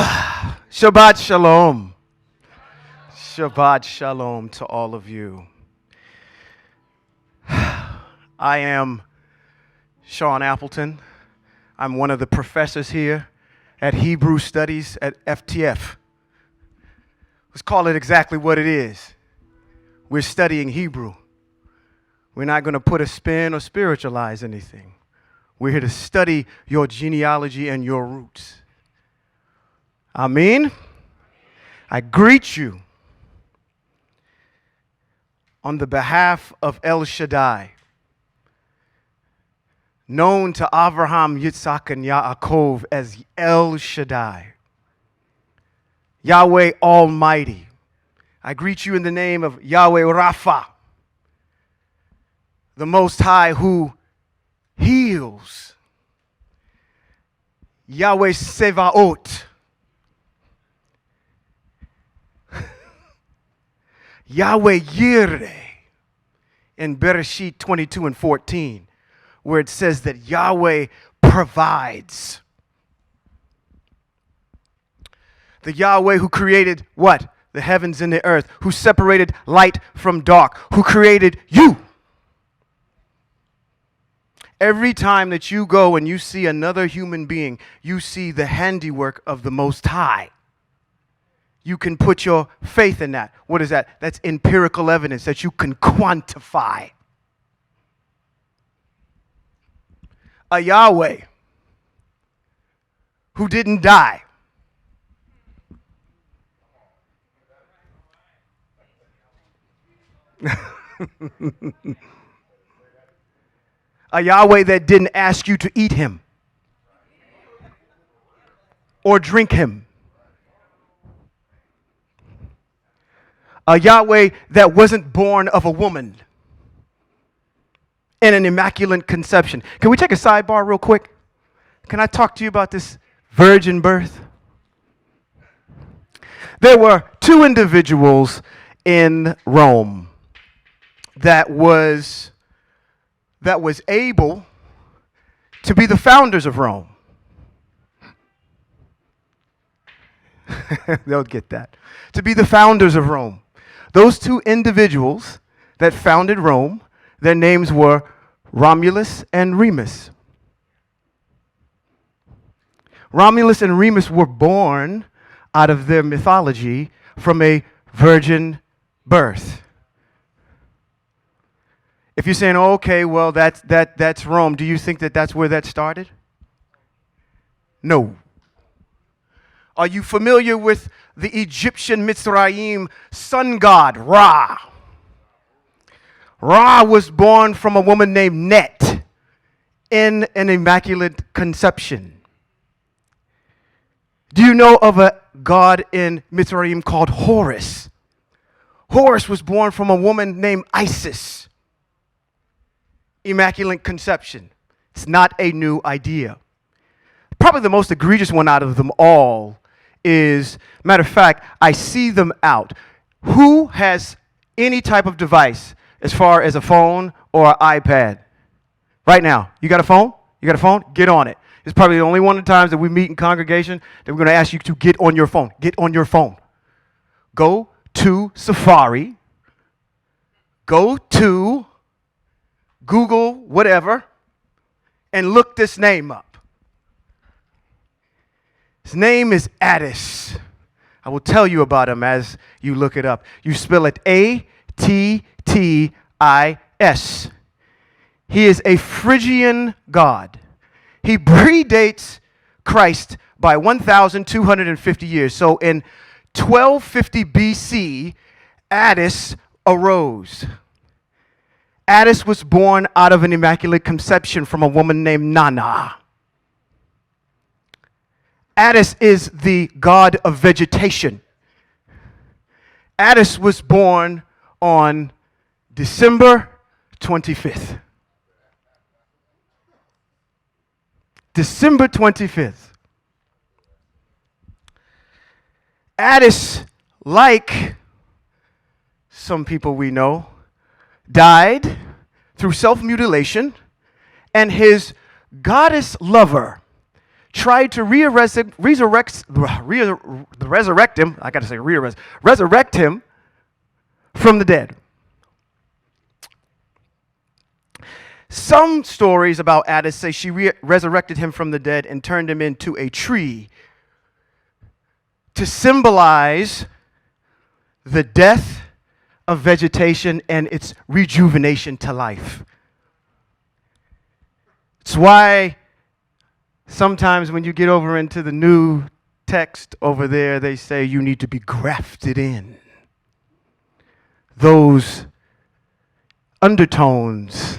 Shabbat shalom. Shabbat shalom to all of you. I am Sean Appleton. I'm one of the professors here at Hebrew Studies at FTF. Let's call it exactly what it is. We're studying Hebrew. We're not going to put a spin or spiritualize anything. We're here to study your genealogy and your roots. Amen. I greet you on the behalf of El Shaddai, known to Abraham, Yitzhak, and Yaakov as El Shaddai, Yahweh Almighty. I greet you in the name of Yahweh Rapha, the Most High who heals, Yahweh Sevaot, Yahweh Yireh, in Bereshit 22 and 14, where it says that Yahweh provides. The Yahweh who created what? The heavens and the earth, who separated light from dark, who created you. Every time that you go and you see another human being, you see the handiwork of the Most High. You can put your faith in that. What is that? That's empirical evidence that you can quantify. A Yahweh who didn't die. A Yahweh that didn't ask you to eat him or drink him. A Yahweh that wasn't born of a woman in an immaculate conception. Can we take a sidebar real quick? Can I talk to you about this virgin birth? There were two individuals in Rome that was able to be the founders of Rome. They'll get that. To be the founders of Rome. Those two individuals that founded Rome, their names were Romulus and Remus. Romulus and Remus were born out of their mythology from a virgin birth. If you're saying, oh, okay, well, that's Rome, do you think that that's where that started? No. Are you familiar with the Egyptian Mitzrayim sun god, Ra? Ra was born from a woman named Net in an immaculate conception. Do you know of a god in Mitzrayim called Horus? Horus was born from a woman named Isis. Immaculate conception. It's not a new idea. Probably the most egregious one out of them all is, matter of fact, I see them out. Who has any type of device as far as a phone or an iPad? Right now, you got a phone? You got a phone? Get on it. It's probably the only one of the times that we meet in congregation that we're going to ask you to get on your phone. Get on your phone. Go to Safari. Go to Google, whatever, and look this name up. His name is Addis. I will tell you about him as you look it up. You spell it Attis. He is a Phrygian god. He predates Christ by 1,250 years. So in 1250 BC, Addis arose. Addis was born out of an immaculate conception from a woman named Nana. Addis is the god of vegetation. Addis was born on December 25th. December 25th. Addis, like some people we know, died through self-mutilation, and his goddess lover tried to resurrect him. I got to say resurrect him from the dead. Some stories about Addis say she resurrected him from the dead and turned him into a tree to symbolize the death of vegetation and its rejuvenation to life. It's why sometimes when you get over into the new text over there, they say you need to be grafted in. Those undertones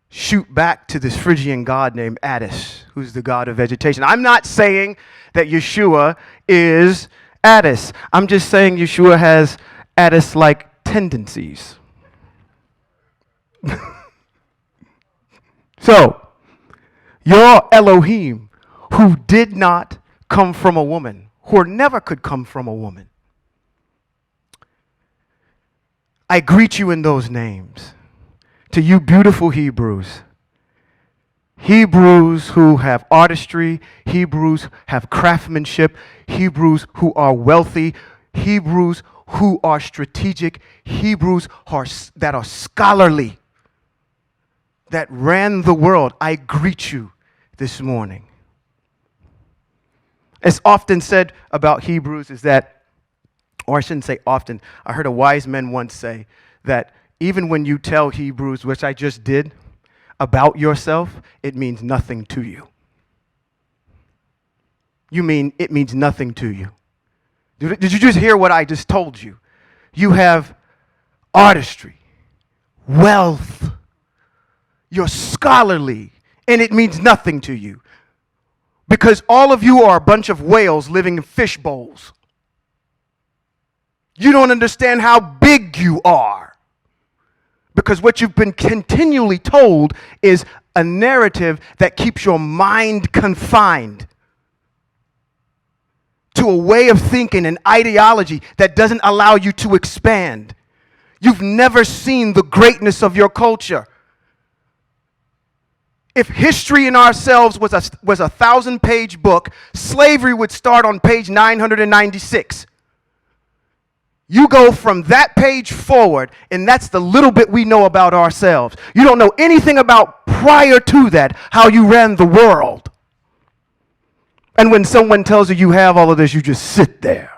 shoot back to this Phrygian god named Addis, who's the god of vegetation. I'm not saying that Yeshua is Addis. I'm just saying Yeshua has Addis-like tendencies. So, your Elohim, who did not come from a woman, who never could come from a woman, I greet you in those names. To you beautiful Hebrews. Hebrews who have artistry, Hebrews have craftsmanship, Hebrews who are wealthy, Hebrews who are strategic, Hebrews that are scholarly, that ran the world. I greet you this morning. It's often said about Hebrews is that, or I shouldn't say often, I heard a wise man once say that even when you tell Hebrews, which I just did, about yourself, it means nothing to you. It means nothing to you. Did you just hear what I just told you? You have artistry, wealth, you're scholarly, and it means nothing to you. Because all of you are a bunch of whales living in fish bowls. You don't understand how big you are. Because what you've been continually told is a narrative that keeps your mind confined to a way of thinking, an ideology that doesn't allow you to expand. You've never seen the greatness of your culture. If history in ourselves was a 1,000-page book, slavery would start on page 996. You go from that page forward, and that's the little bit we know about ourselves. You don't know anything about prior to that, how you ran the world. And when someone tells you you have all of this, you just sit there.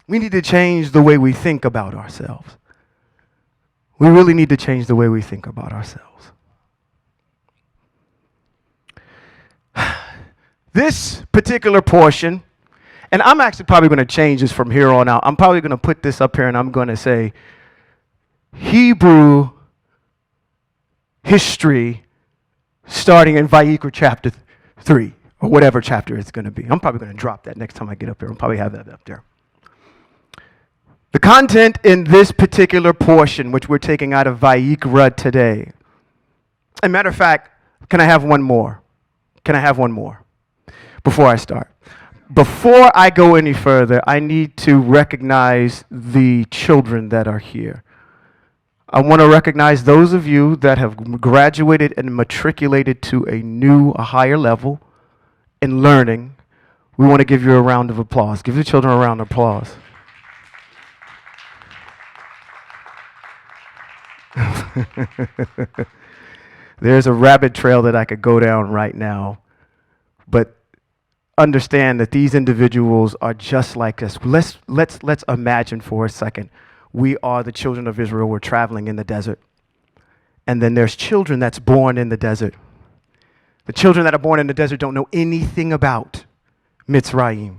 We need to change the way we think about ourselves. We really need to change the way we think about ourselves. This particular portion, and I'm actually probably going to change this from here on out. I'm probably going to put this up here and I'm going to say Hebrew history starting in Vayikra chapter 3 or whatever chapter it's going to be. I'm probably going to drop that next time I get up here. I'll probably have that up there. The content in this particular portion, which we're taking out of Vayikra today. As a matter of fact, can I have one more? Can I have one more before I start? Before I go any further, I need to recognize the children that are here. I want to recognize those of you that have graduated and matriculated to a higher level in learning. We want to give you a round of applause. Give the children a round of applause. There's a rabbit trail that I could go down right now, but understand that these individuals are just like us. Let's imagine for a second. We are the children of Israel. We're traveling in the desert. And then there's children that's born in the desert. The children that are born in the desert don't know anything about Mitzrayim.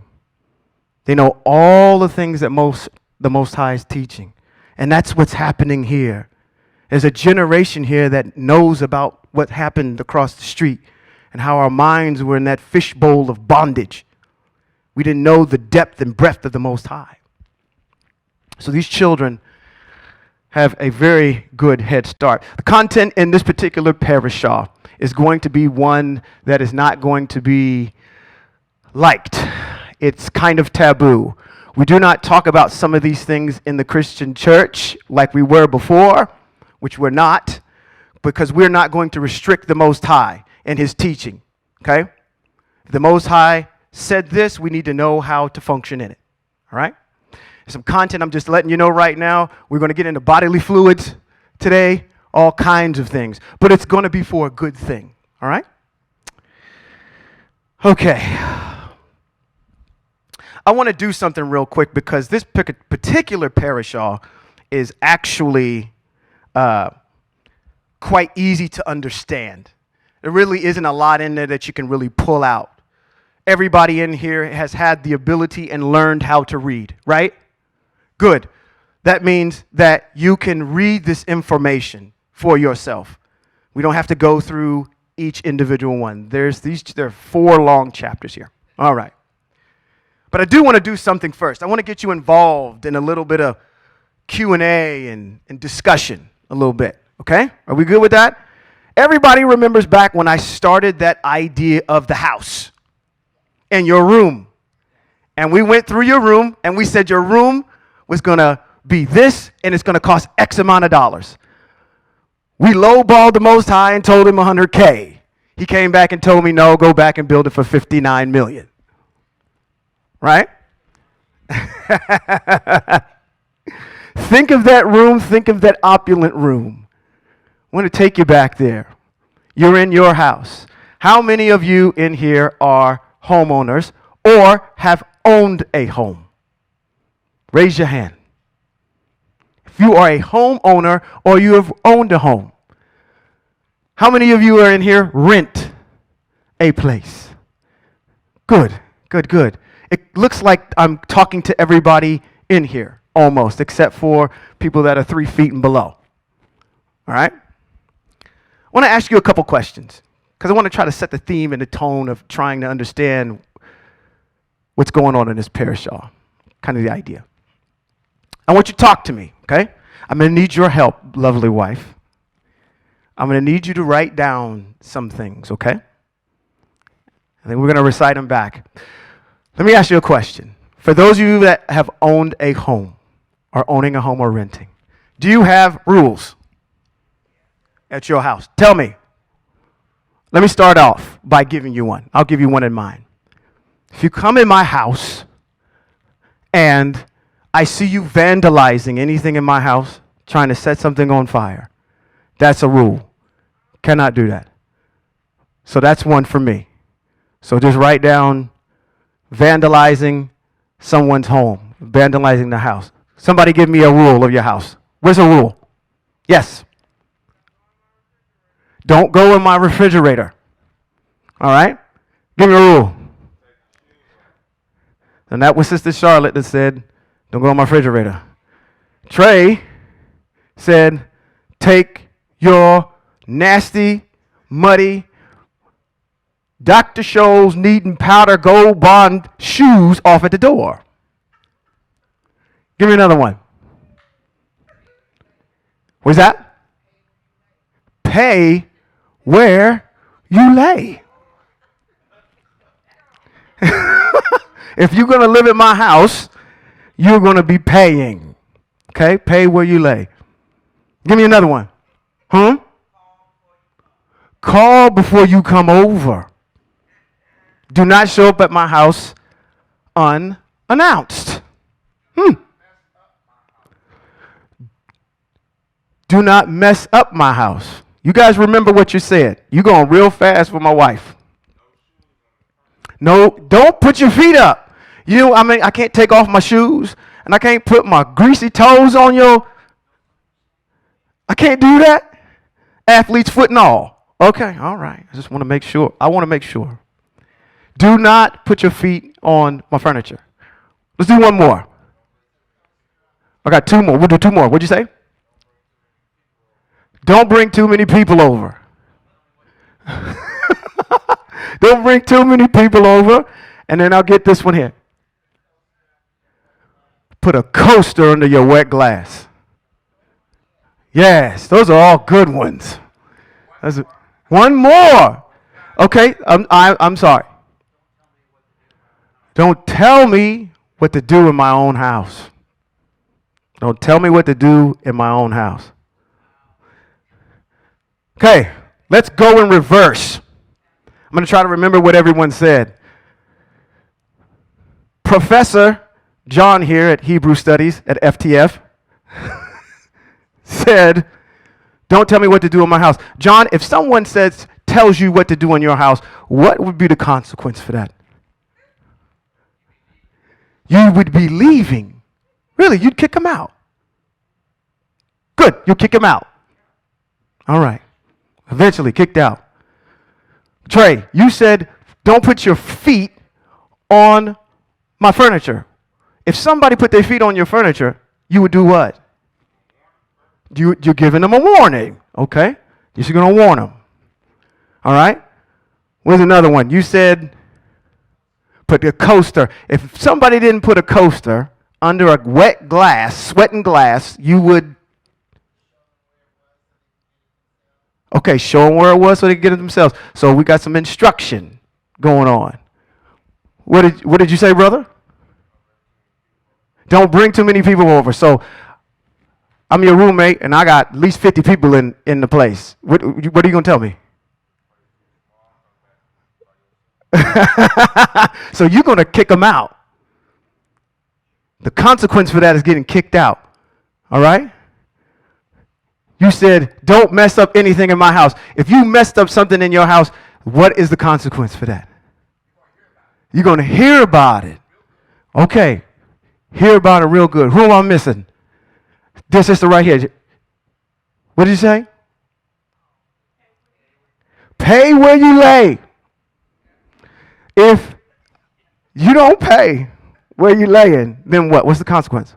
They know all the things that the Most High is teaching. And that's what's happening here. There's a generation here that knows about what happened across the street and how our minds were in that fishbowl of bondage. We didn't know the depth and breadth of the Most High. So these children have a very good head start. The content in this particular parashah is going to be one that is not going to be liked. It's kind of taboo. We do not talk about some of these things in the Christian church like we were before, which we're not. because we're not going to restrict the Most High in his teaching, okay? If the Most High said this, we need to know how to function in it, all right? Some content I'm just letting you know right now. We're going to get into bodily fluids today, all kinds of things, but it's going to be for a good thing, all right? Okay. I want to do something real quick because this particular parashah is actually quite easy to understand. There really isn't a lot in there that you can really pull out. Everybody in here has had the ability and learned how to read, right? Good. That means that you can read this information for yourself. We don't have to go through each individual one. There are 4 long chapters here. All right. But I do want to do something first. I want to get you involved in a little bit of Q&A and discussion a little bit. Okay? Are we good with that? Everybody remembers back when I started that idea of the house and your room. And we went through your room and we said your room was going to be this and it's going to cost X amount of dollars. We lowballed the Most High and told him $100K. He came back and told me, no, go back and build it for $59 million. Right? Think of that room. Think of that opulent room. I want to take you back there. You're in your house. How many of you in here are homeowners or have owned a home? Raise your hand. If you are a homeowner or you have owned a home. How many of you are in here rent a place? Good, good, good. It looks like I'm talking to everybody in here, almost, except for people that are 3 feet and below. All right? I want to ask you a couple questions, because I want to try to set the theme and the tone of trying to understand what's going on in this parashah, kind of the idea. I want you to talk to me, okay? I'm going to need your help, lovely wife. I'm going to need you to write down some things, okay? And then we're going to recite them back. Let me ask you a question. For those of you that have owned a home, or owning a home or renting, do you have rules at your house? Tell me. Let me start off by giving you one. I'll give you one in mind. If you come in my house and I see you vandalizing anything in my house, trying to set something on fire, that's a rule. Cannot do that. So that's one for me. So just write down vandalizing someone's home, vandalizing the house. Somebody give me a rule of your house. Where's a rule? Yes. Don't go in my refrigerator. All right? Give me a rule. And that was Sister Charlotte that said, don't go in my refrigerator. Trey said, take your nasty, muddy, Dr. Scholl's Kneading Powder Gold Bond shoes off at the door. Give me another one. What's that? Pay where you lay. If you're going to live in my house, you're going to be paying. Okay? Pay where you lay. Give me another one. Call before you come over. Do not show up at my house unannounced. Do not mess up my house. You guys remember what you said. You're going real fast with my wife. No, don't put your feet up. I can't take off my shoes, and I can't put my greasy toes on your... I can't do that. Athlete's foot and all. Okay, all right. I just want to make sure. I want to make sure. Do not put your feet on my furniture. Let's do one more. I got 2 more. We'll do 2 more. What'd you say? Don't bring too many people over. Don't bring too many people over. And then I'll get this one here. Put a coaster under your wet glass. Yes, those are all good ones. One more. Okay, I'm sorry. Don't tell me what to do in my own house. Don't tell me what to do in my own house. Okay, let's go in reverse. I'm going to try to remember what everyone said. Professor John here at Hebrew Studies at FTF said, don't tell me what to do in my house. John, if someone tells you what to do in your house, what would be the consequence for that? You would be leaving. Really, you'd kick him out. Good, you'll kick him out. All right. Eventually kicked out. Trey, you said, don't put your feet on my furniture. If somebody put their feet on your furniture, you would do what? You're giving them a warning. Okay? You're going to warn them. All right? Where's another one? You said, put a coaster. If somebody didn't put a coaster under a wet glass, sweating glass, you would. Okay, show them where it was so they could get it themselves. So we got some instruction going on. What did you say, brother? Don't bring too many people over. So I'm your roommate, and I got at least 50 people in the place. What are you going to tell me? So you're going to kick them out. The consequence for that is getting kicked out. All right? You said, don't mess up anything in my house. If you messed up something in your house, what is the consequence for that? You're going to hear about it. Okay. Hear about it real good. Who am I missing? This sister right here. What did you say? Pay where you lay. If you don't pay where you laying, then what? What's the consequence?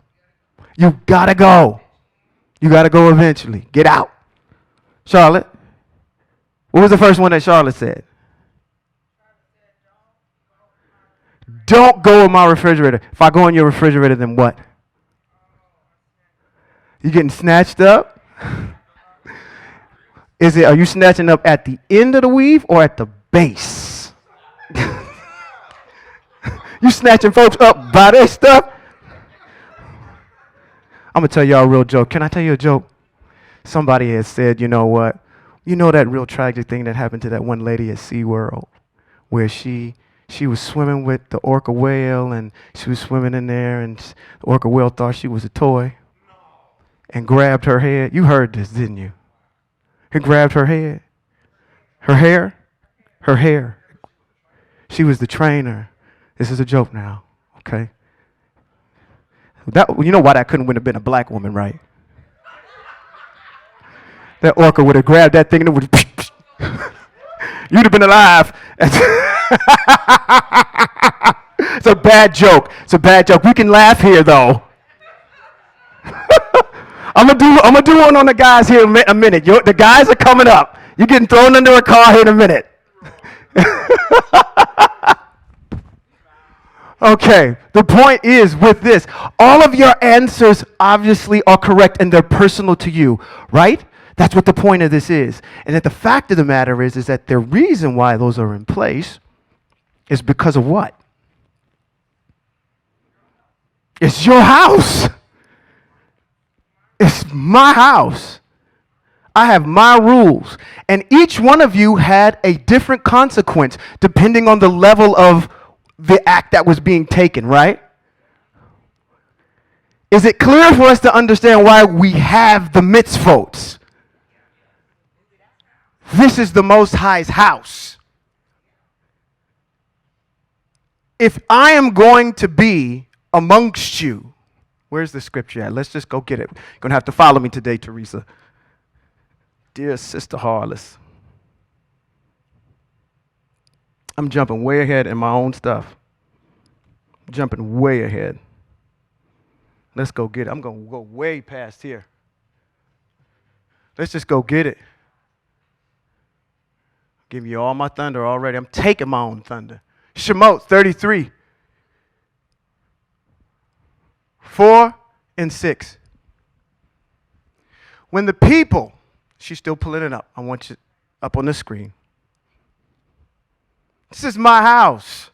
You got to go. You got to go eventually. Get out. Charlotte, what was the first one that Charlotte said? Don't go in my refrigerator. If I go in your refrigerator, then what? You getting snatched up? Are you snatching up at the end of the weave or at the base? You snatching folks up by their stuff? I'm going to tell y'all a real joke. Can I tell you a joke? Somebody has said, you know what? You know that real tragic thing that happened to that one lady at SeaWorld where she was swimming with the orca whale and she was swimming in there and the orca whale thought she was a toy and grabbed her head. You heard this, didn't you? He grabbed her head. Her hair? Her hair. She was the trainer. This is a joke now, okay? You know why that couldn't have been a black woman, right? That orca would have grabbed that thing and it would you'd have been alive. It's a bad joke. It's a bad joke. We can laugh here, though. I'm gonna do one on the guys here in a minute. The guys are coming up. You're getting thrown under a car here in a minute. Okay, the point is with this, all of your answers obviously are correct and they're personal to you, right? That's what the point of this is. And that the fact of the matter is that the reason why those are in place is because of what? It's your house. It's my house. I have my rules. And each one of you had a different consequence depending on the level of the act that was being taken, right? Is it clear for us to understand why we have the mitzvot? This is the Most High's house. If I am going to be amongst you, where's the scripture at? Let's just go get it. You're going to have to follow me today, Teresa. Dear Sister Harless. I'm jumping way ahead in my own stuff. Jumping way ahead. Let's go get it. I'm going to go way past here. Let's just go get it. Give you all my thunder already. I'm taking my own thunder. Shemot 33. 4 and 6. When the people, she's still pulling it up. I want you up on the screen. This is my house.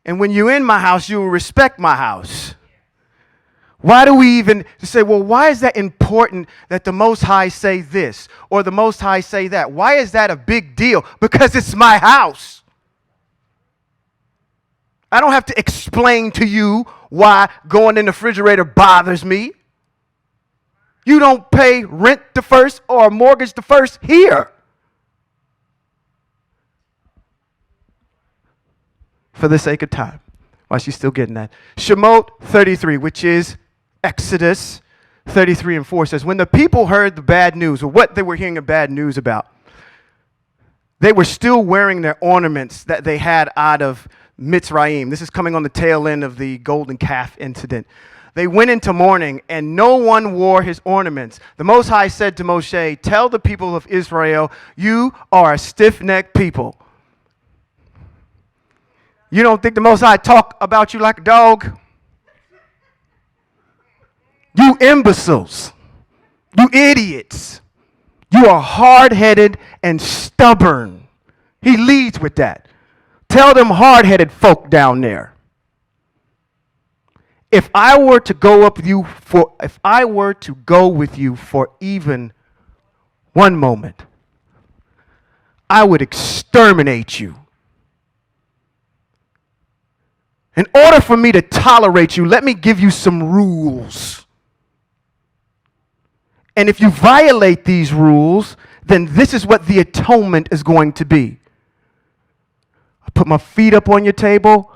And when you're in my house, you will respect my house. Why do we even say, well, why is that important that the Most High say this or the Most High say that? Why is that a big deal? Because it's my house. I don't have to explain to you why going in the refrigerator bothers me. You don't pay rent the first or mortgage the first here. For the sake of time, while she's still getting that. Shemot 33, which is Exodus 33 and 4 says, when the people heard the bad news, or what they were hearing the bad news about, they were still wearing their ornaments that they had out of Mitzrayim. This is coming on the tail end of the golden calf incident. They went into mourning, and no one wore his ornaments. The Most High said to Moshe, tell the people of Israel, you are a stiff-necked people. You don't think the Most High talk about you like a dog? You imbeciles. You idiots. You are hard-headed and stubborn. He leads with that. Tell them hard-headed folk down there. If I were to go with you for even one moment, I would exterminate you. In order for me to tolerate you, let me give you some rules. And if you violate these rules, then this is what the atonement is going to be. I put my feet up on your table.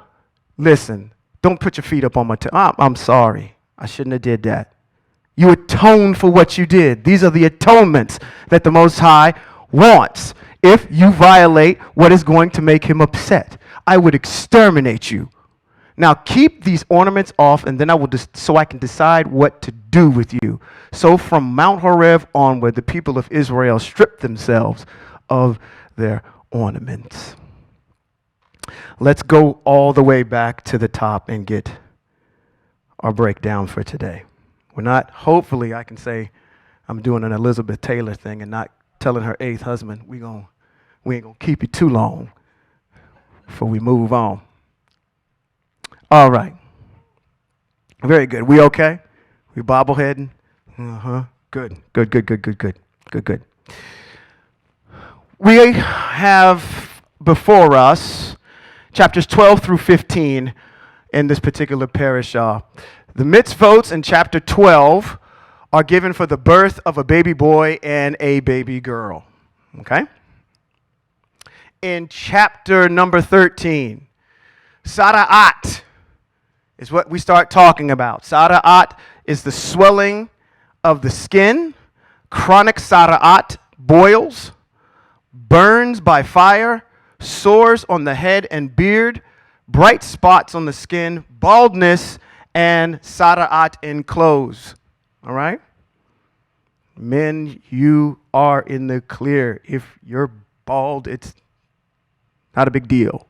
Listen, don't put your feet up on my table. I'm sorry. I shouldn't have did that. You atone for what you did. These are the atonements that the Most High wants. If you violate what is going to make him upset, I would exterminate you. Now keep these ornaments off, and then so I can decide what to do with you. So from Mount Horeb onward, the people of Israel stripped themselves of their ornaments. Let's go all the way back to the top and get our breakdown for today. Hopefully I can say I'm doing an Elizabeth Taylor thing and not telling her eighth husband, we ain't gonna keep you too long before we move on. All right. Very good. We okay? We bobbleheading? Good. Good. We have before us chapters 12 through 15 in this particular parashah. The mitzvot in chapter 12 are given for the birth of a baby boy and a baby girl. Okay? In chapter number 13, Sadat is what we start talking about. Sadat is the swelling of the skin. Chronic Sadat, boils, burns by fire, sores on the head and beard, bright spots on the skin, baldness, and Sadat in clothes. All right? Men, you are in the clear. If you're bald, it's not a big deal.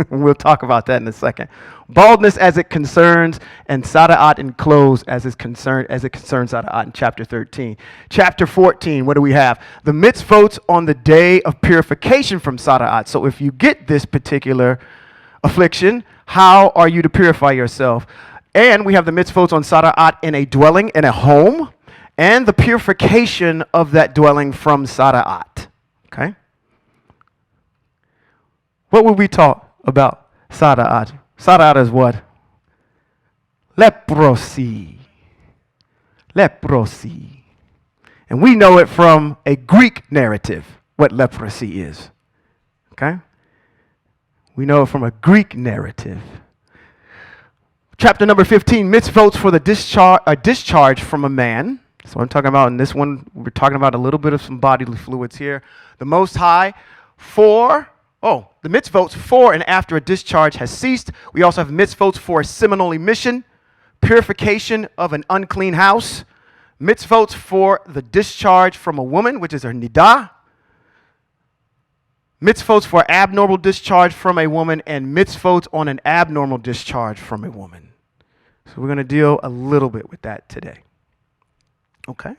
We'll talk about that in a second. Baldness as it concerns, and Sadat in clothes as it concerns Sadat in chapter 13. Chapter 14, what do we have? The mitzvot on the day of purification from Sadat. So if you get this particular affliction, how are you to purify yourself? And we have the mitzvot on Sadat in a dwelling, in a home, and the purification of that dwelling from Sadat. Okay? What would we talk about Sadat? Sadat is what? Leprosy. Leprosy. And we know it from a Greek narrative, what leprosy is. Okay? We know it from a Greek narrative. Chapter number 15, mitzvot for the discharge from a man. So I'm talking about in this one, we're talking about a little bit of some bodily fluids here. The Most High the mitzvot for and after a discharge has ceased. We also have mitzvot for a seminal emission, purification of an unclean house, mitzvot for the discharge from a woman, which is her nidah, mitzvot for abnormal discharge from a woman, and mitzvot on an abnormal discharge from a woman. So we're going to deal a little bit with that today. Okay?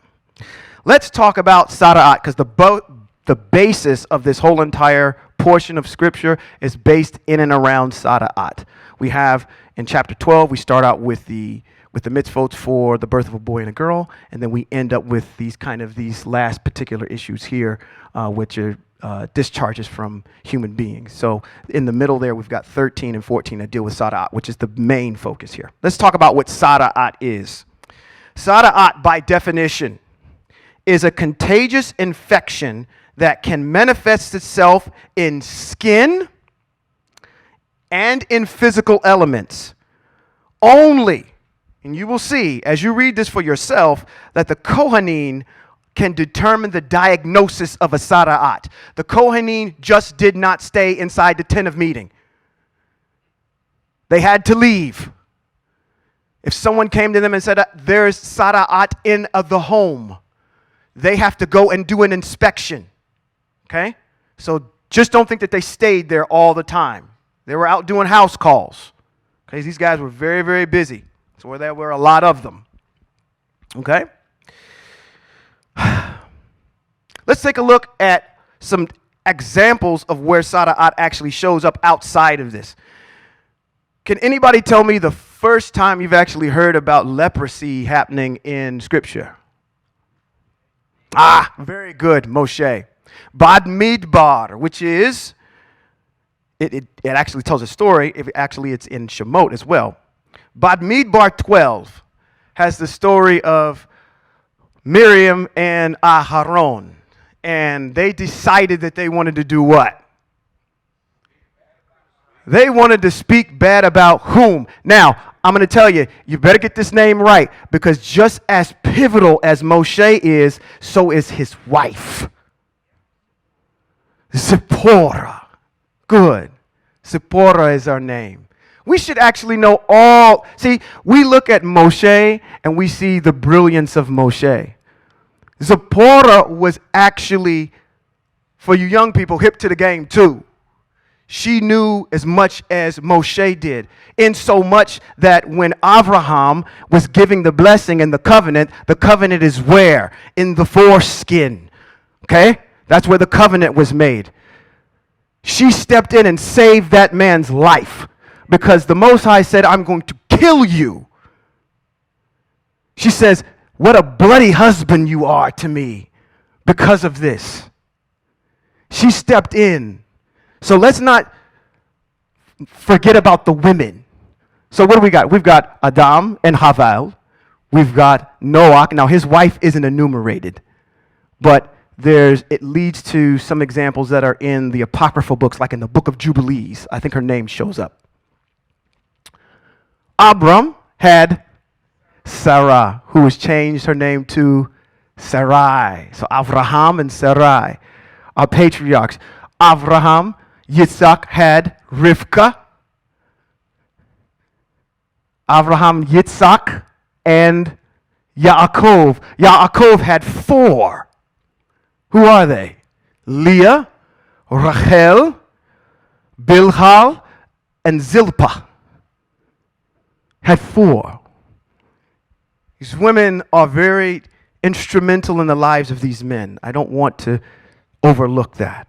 Let's talk about Sadat, because the basis of this whole entire portion of Scripture is based in and around Sadat. We have in chapter 12, we start out with the with the mitzvot for the birth of a boy and a girl, and then we end up with these last particular issues here, which are discharges from human beings. So in the middle there, we've got 13 and 14 that deal with Sadat, which is the main focus here. Let's talk about what Sadat is. Sadat, by definition, is a contagious infection that can manifest itself in skin and in physical elements. Only, and you will see as you read this for yourself, that the Kohanim can determine the diagnosis of a Sadat. The Kohanim just did not stay inside the tent of meeting. They had to leave. If someone came to them and said, there's Sadat in the home, they have to go and do an inspection. Okay? So just don't think that they stayed there all the time. They were out doing house calls. Okay? These guys were very, very busy. So there were a lot of them. Okay? Let's take a look at some examples of where Sadat actually shows up outside of this. Can anybody tell me the first time you've actually heard about leprosy happening in Scripture? Very good, Moshe. Bad Midbar, which is, it actually tells a story. It's in Shemot as well. Bad Midbar 12 has the story of Miriam and Aharon. And they decided that they wanted to do what? They wanted to speak bad about whom? Now, I'm going to tell you, you better get this name right, because just as pivotal as Moshe is, so is his wife. Zipporah. Good. Zipporah is our name. We should actually know all. See, we look at Moshe and we see the brilliance of Moshe. Zipporah was actually, for you young people, hip to the game too. She knew as much as Moshe did, in so much that when Abraham was giving the blessing and the covenant is where? In the foreskin. Okay? That's where the covenant was made. She stepped in and saved that man's life because the Most High said, I'm going to kill you. She says, what a bloody husband you are to me because of this. She stepped in. So let's not forget about the women. So what do we got? We've got Adam and Havel. We've got Noah. Now his wife isn't enumerated, but it leads to some examples that are in the apocryphal books, like in the book of Jubilees. I think her name shows up. Abram had Sarah, who was changed her name to Sarai. So Avraham and Sarai are patriarchs. Avraham, Yitzhak had Rivka. Avraham, Yitzhak, and Yaakov. Yaakov had 4. Who are they? Leah, Rachel, Bilhah, and Zilpah. Had 4. These women are very instrumental in the lives of these men. I don't want to overlook that.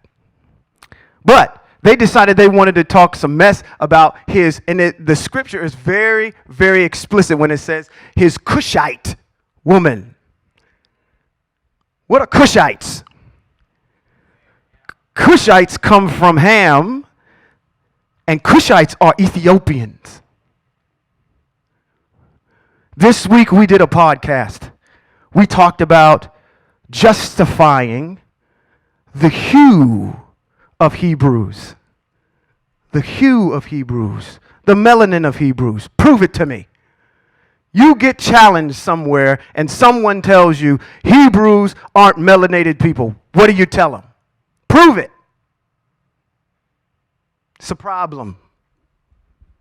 But they decided they wanted to talk some mess about his, and the scripture is very, very explicit when it says his Cushite woman. What are Cushites? Cushites come from Ham, and Cushites are Ethiopians. This week we did a podcast. We talked about justifying the hue of Hebrews. The hue of Hebrews. The melanin of Hebrews. Prove it to me. You get challenged somewhere and someone tells you Hebrews aren't melanated people. What do you tell them? Prove it. It's a problem.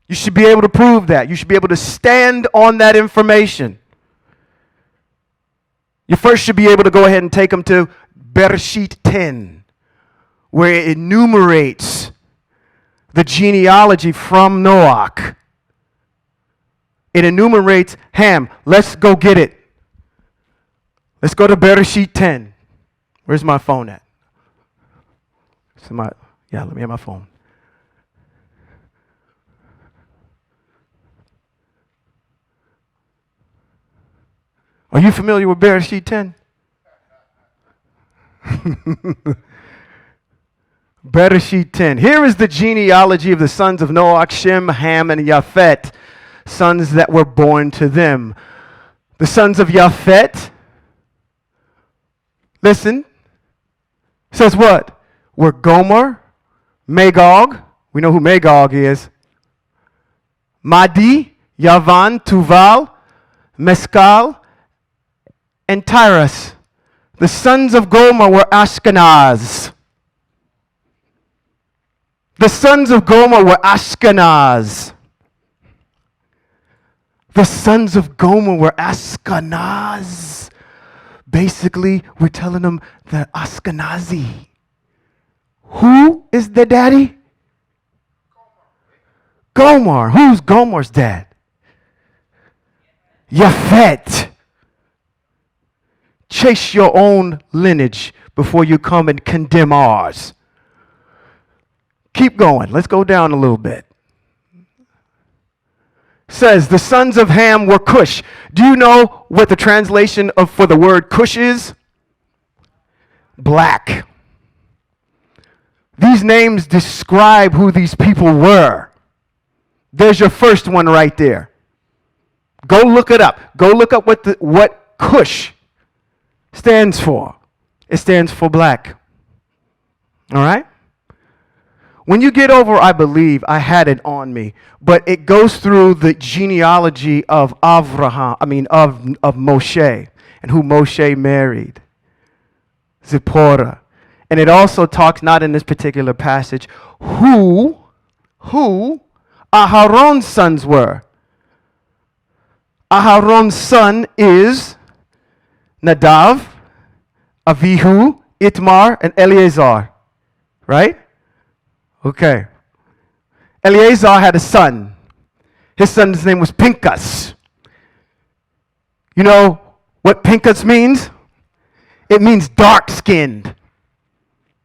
You should be able to prove that. You should be able to stand on that information. You first should be able to go ahead and take them to Bereshit 10, where it enumerates the genealogy from Noach. It enumerates Ham. Let's go get it. Let's go to Bereshit 10. Where's my phone at? Let me have my phone. Are you familiar with Bereshit 10? Bereshit 10. Here is the genealogy of the sons of Noach, Shem, Ham, and Yafet, sons that were born to them. The sons of Yafet, listen, says what? Were Gomer, Magog, we know who Magog is, Madi, Yavan, Tuval, Mescal, and Tyrus. The sons of Gomer were Ashkenaz. The sons of Gomer were Ashkenaz. The sons of Gomer were Ashkenaz. Basically, we're telling them they're Ashkenazi. Who is the daddy? Gomer. Who's Gomer's dad? Yafet. Chase your own lineage before you come and condemn ours. Keep going. Let's go down a little bit. Says the sons of Ham were Cush. Do you know what the translation for the word Cush is? Black. These names describe who these people were. There's your first one right there. Go look it up. Go look up what Cush stands for. It stands for black. All right? When you get over, I believe, I had it on me, but it goes through the genealogy of of Moshe, and who Moshe married, Zipporah. And it also talks, not in this particular passage, who Aharon's sons were. Aharon's son is Nadav, Avihu, Itmar, and Eleazar. Right? Okay. Eleazar had a son. His son's name was Pinchas. You know what Pinchas means? It means dark-skinned.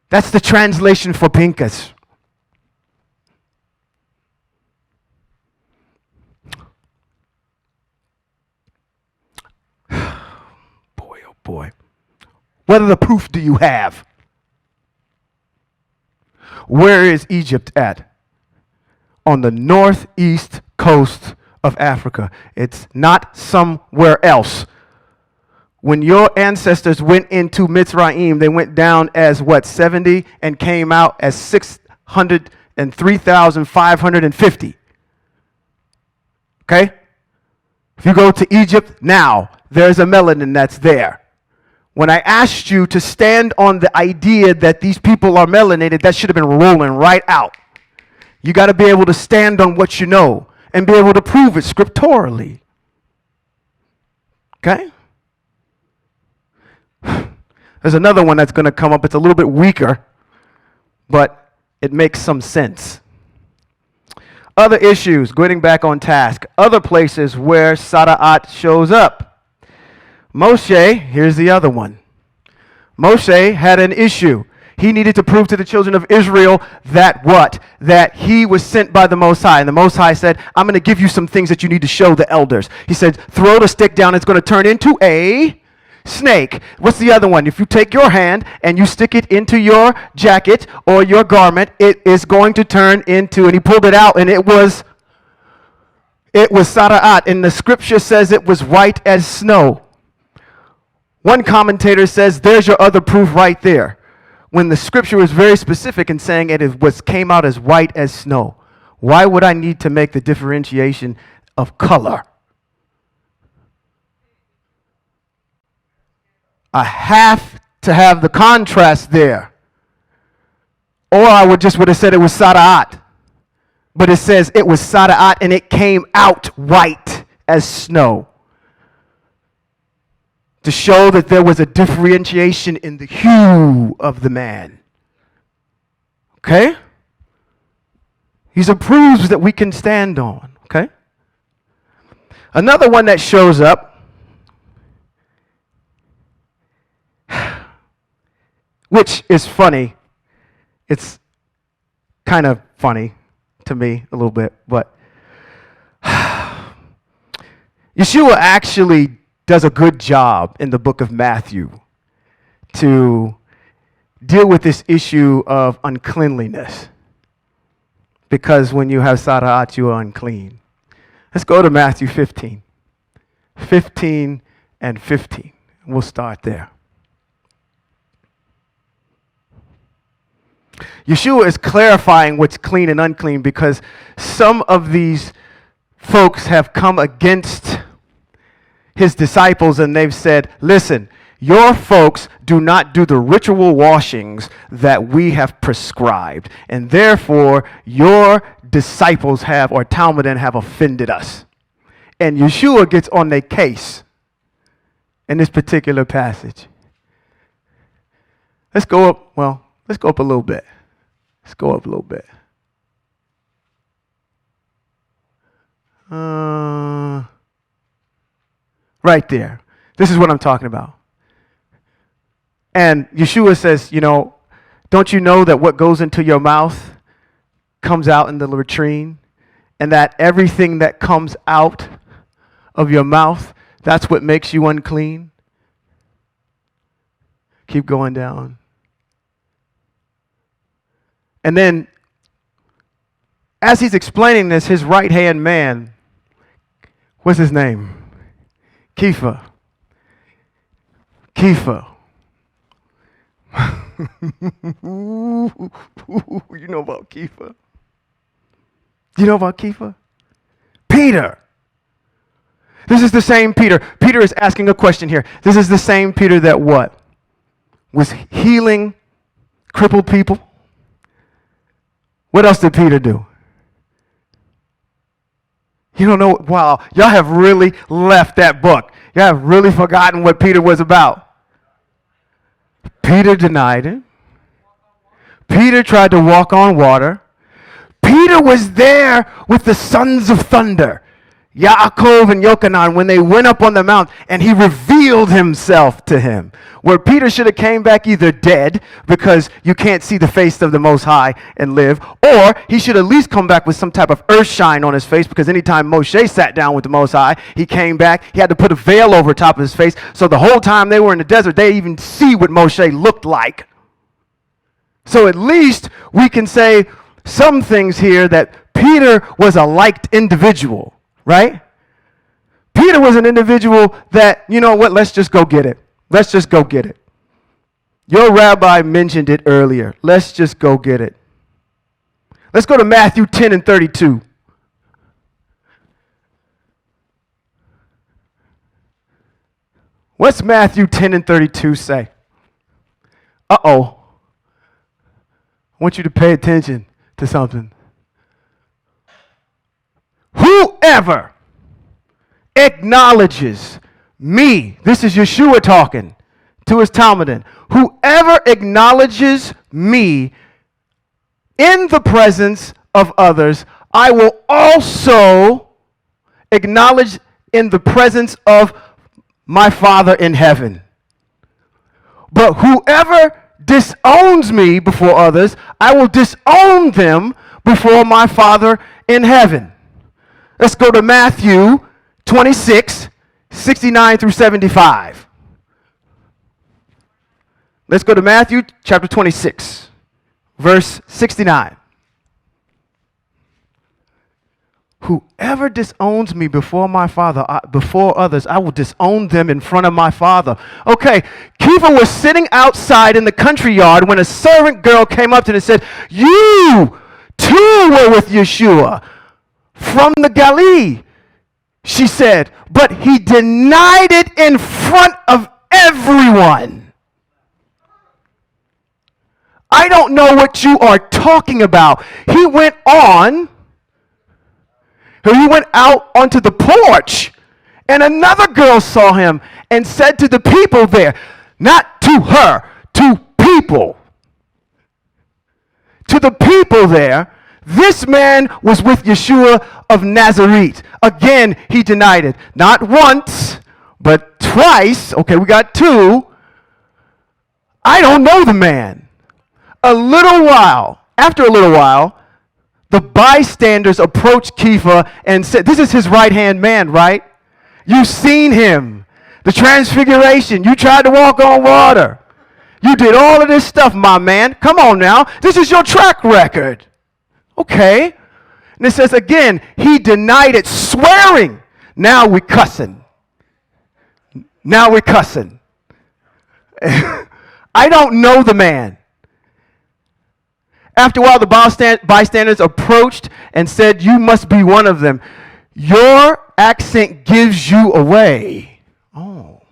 That's the translation for Pinchas. Boy, oh boy. What other proof do you have? Where is Egypt at? On the northeast coast of Africa. It's not somewhere else. When your ancestors went into Mitzrayim, they went down as what, 70 and came out as 603,550. Okay? If you go to Egypt now, there's a melanin that's there. When I asked you to stand on the idea that these people are melanated, that should have been rolling right out. You got to be able to stand on what you know and be able to prove it scripturally. Okay? There's another one that's going to come up. It's a little bit weaker, but it makes some sense. Other issues, getting back on task. Other places where Sadat shows up. Moshe, here's the other one. Moshe had an issue. He needed to prove to the children of Israel that what? That he was sent by the Most High. And the Most High said, I'm going to give you some things that you need to show the elders. He said, throw the stick down. It's going to turn into a snake. What's the other one? If you take your hand and you stick it into your jacket or your garment, it is going to turn into, and he pulled it out, and it was Sadat. And the scripture says it was white as snow. One commentator says, there's your other proof right there. When the scripture was very specific in saying it came out as white as snow. Why would I need to make the differentiation of color? I have to have the contrast there. Or I would have said it was Sadat. But it says it was Sadat and it came out white as snow. To show that there was a differentiation in the hue of the man. Okay? These are proofs that we can stand on. Okay? Another one that shows up, which is funny. It's kind of funny to me a little bit, but Yeshua actually does a good job in the book of Matthew to deal with this issue of uncleanliness. Because when you have Sadat, you are unclean. Let's go to Matthew 15. 15 and 15. We'll start there. Yeshua is clarifying what's clean and unclean because some of these folks have come against his disciples and they've said, listen, your folks do not do the ritual washings that we have prescribed, and therefore your disciples have, or Talmudim have offended us. And Yeshua gets on their case in this particular passage. Let's go up a little bit. Let's go up a little bit. Right there. This is what I'm talking about. And Yeshua says, don't you know that what goes into your mouth comes out in the latrine? And that everything that comes out of your mouth, that's what makes you unclean? Keep going down. And then, as he's explaining this, his right-hand man, what's his name? Kepha. You know about Kepha? You know about Kepha? Peter. This is the same Peter. Peter is asking a question here. This is the same Peter that what? Was healing crippled people? What else did Peter do? You don't know? Wow, y'all have really left that book. Y'all have really forgotten what Peter was about. Peter denied him. Peter tried to walk on water. Peter was there with the sons of thunder, Yaakov and Yochanan, when they went up on the mount, and he revealed himself to him. Where Peter should have came back either dead, because you can't see the face of the Most High and live, or he should at least come back with some type of earth shine on his face, because anytime Moshe sat down with the Most High, he came back, he had to put a veil over top of his face, so the whole time they were in the desert, they even see what Moshe looked like. So at least we can say some things here that Peter was a liked individual. Right? Peter was an individual that, you know what, let's just go get it. Let's just go get it. Your rabbi mentioned it earlier. Let's just go get it. Let's go to Matthew 10 and 32. What's Matthew 10 and 32 say? Uh-oh. I want you to pay attention to something. Whoever acknowledges me, this is Yeshua talking to his Talmudim, whoever acknowledges me in the presence of others, I will also acknowledge in the presence of my Father in heaven. But whoever disowns me before others, I will disown them before my Father in heaven. Let's go to Matthew 26, 69 through 75. Let's go to Matthew chapter 26, verse 69. Whoever disowns me before my Father, before others, I will disown them in front of my Father. Okay, Kepha was sitting outside in the country yard when a servant girl came up to him and said, you too were with Yeshua from the Galilee, she said, but he denied it in front of everyone. I don't know what you are talking about. He went out onto the porch, and another girl saw him and said to the people there, not to her, to people. To the people there, this man was with Yeshua of Nazareth. Again, he denied it. Not once, but twice. Okay, we got two. I don't know the man. After a little while, the bystanders approached Kepha and said, this is his right-hand man, right? You've seen him. The transfiguration. You tried to walk on water. You did all of this stuff, my man. Come on now. This is your track record. Okay. And it says again, he denied it, swearing. Now we're cussing. Now we're cussing. I don't know the man. After a while, the bystanders approached and said, you must be one of them. Your accent gives you away. Oh.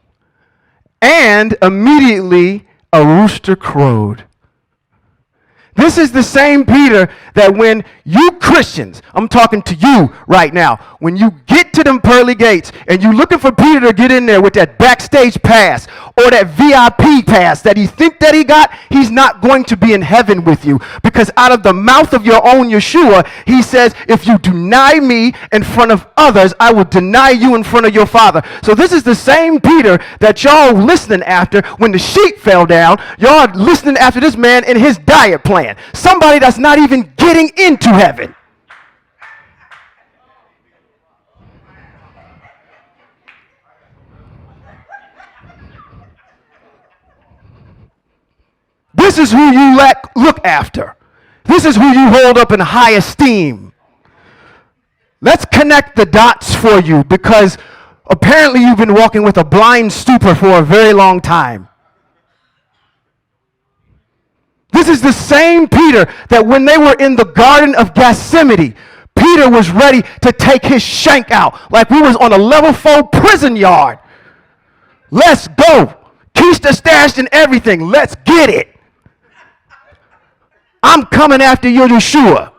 And immediately a rooster crowed. This is the same Peter that when you Christians, I'm talking to you right now, when you get to them pearly gates and you're looking for Peter to get in there with that backstage pass or that VIP pass that he think that he got, he's not going to be in heaven with you, because out of the mouth of your own Yeshua, he says, if you deny me in front of others, I will deny you in front of your Father. So this is the same Peter that y'all listening after when the sheep fell down. Y'all listening after this man in his diet plan. Somebody that's not even getting into heaven. This is who you look after. This is who you hold up in high esteem. Let's connect the dots for you, because apparently you've been walking with a blind stupor for a very long time. This is the same Peter that when they were in the Garden of Gethsemane, Peter was ready to take his shank out like we was on a level 4 prison yard. Let's go. Keister stashed and everything. Let's get it. I'm coming after your Yeshua.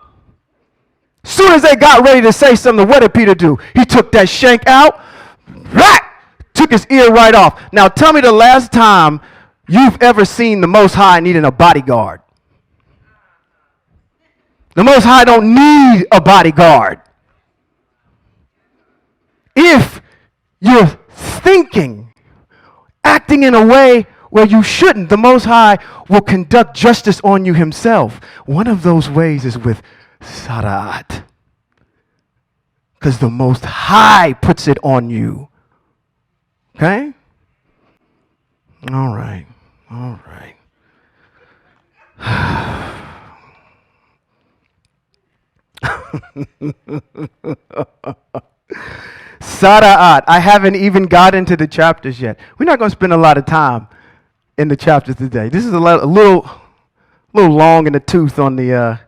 Soon as they got ready to say something, what did Peter do? He took that shank out, took his ear right off. Now tell me the last time you've ever seen the Most High needing a bodyguard. The Most High don't need a bodyguard. If you're thinking, acting in a way where you shouldn't, the Most High will conduct justice on you himself. One of those ways is with Sadat, because the Most High puts it on you. Okay? All right. All right. Sadat. I haven't even got into the chapters yet. We're not going to spend a lot of time in the chapters today. This is a little long in the tooth on the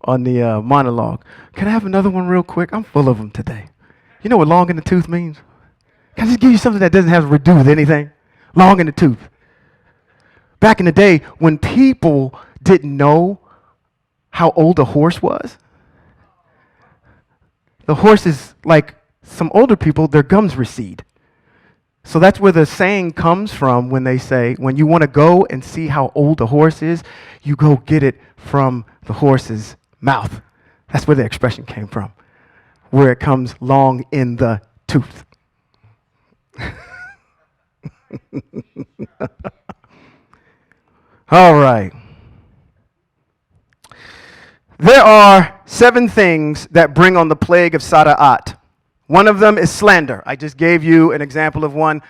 monologue. Can I have another one real quick? I'm full of them today. You know what long in the tooth means? Can I just give you something that doesn't have to do with anything? Long in the tooth. Back in the day, when people didn't know how old a horse was, the horses, like some older people, their gums recede. So that's where the saying comes from when they say, when you want to go and see how old a horse is, you go get it from the horse's mouth. That's where the expression came from, where it comes long in the tooth. All right. There are 7 things that bring on the plague of Sadat. One of them is slander. I just gave you an example of one.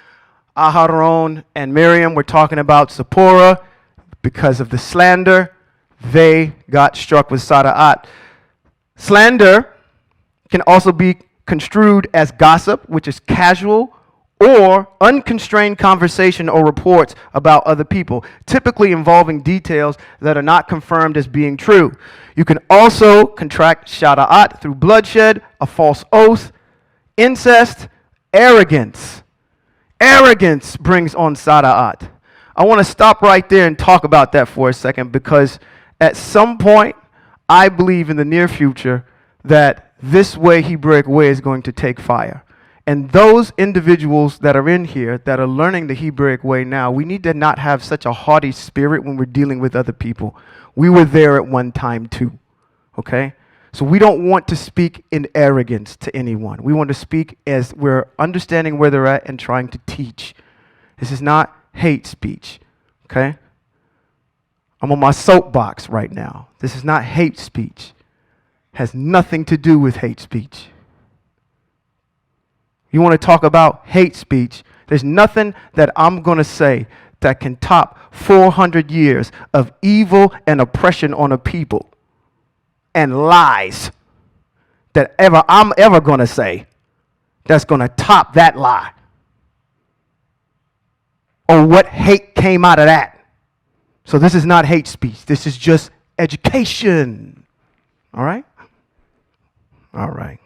Aharon and Miriam were talking about Zipporah. Because of the slander, they got struck with Sadat. Slander can also be construed as gossip, which is casual or unconstrained conversation or reports about other people, typically involving details that are not confirmed as being true. You can also contract Sadat through bloodshed, a false oath, incest, arrogance. Arrogance brings on Sadat. I want to stop right there and talk about that for a second, because at some point, I believe in the near future that this way, Hebraic way, is going to take fire. And those individuals that are in here that are learning the Hebraic way now, we need to not have such a haughty spirit when we're dealing with other people. We were there at one time too, okay? So we don't want to speak in arrogance to anyone. We want to speak as we're understanding where they're at and trying to teach. This is not hate speech, okay? I'm on my soapbox right now. This is not hate speech. It has nothing to do with hate speech. You want to talk about hate speech, There's nothing that I'm going to say that can top 400 years of evil and oppression on a people and lies that I'm ever going to say that's going to top that lie. Or what hate came out of that. So this is not hate speech. This is just education. All right? All right.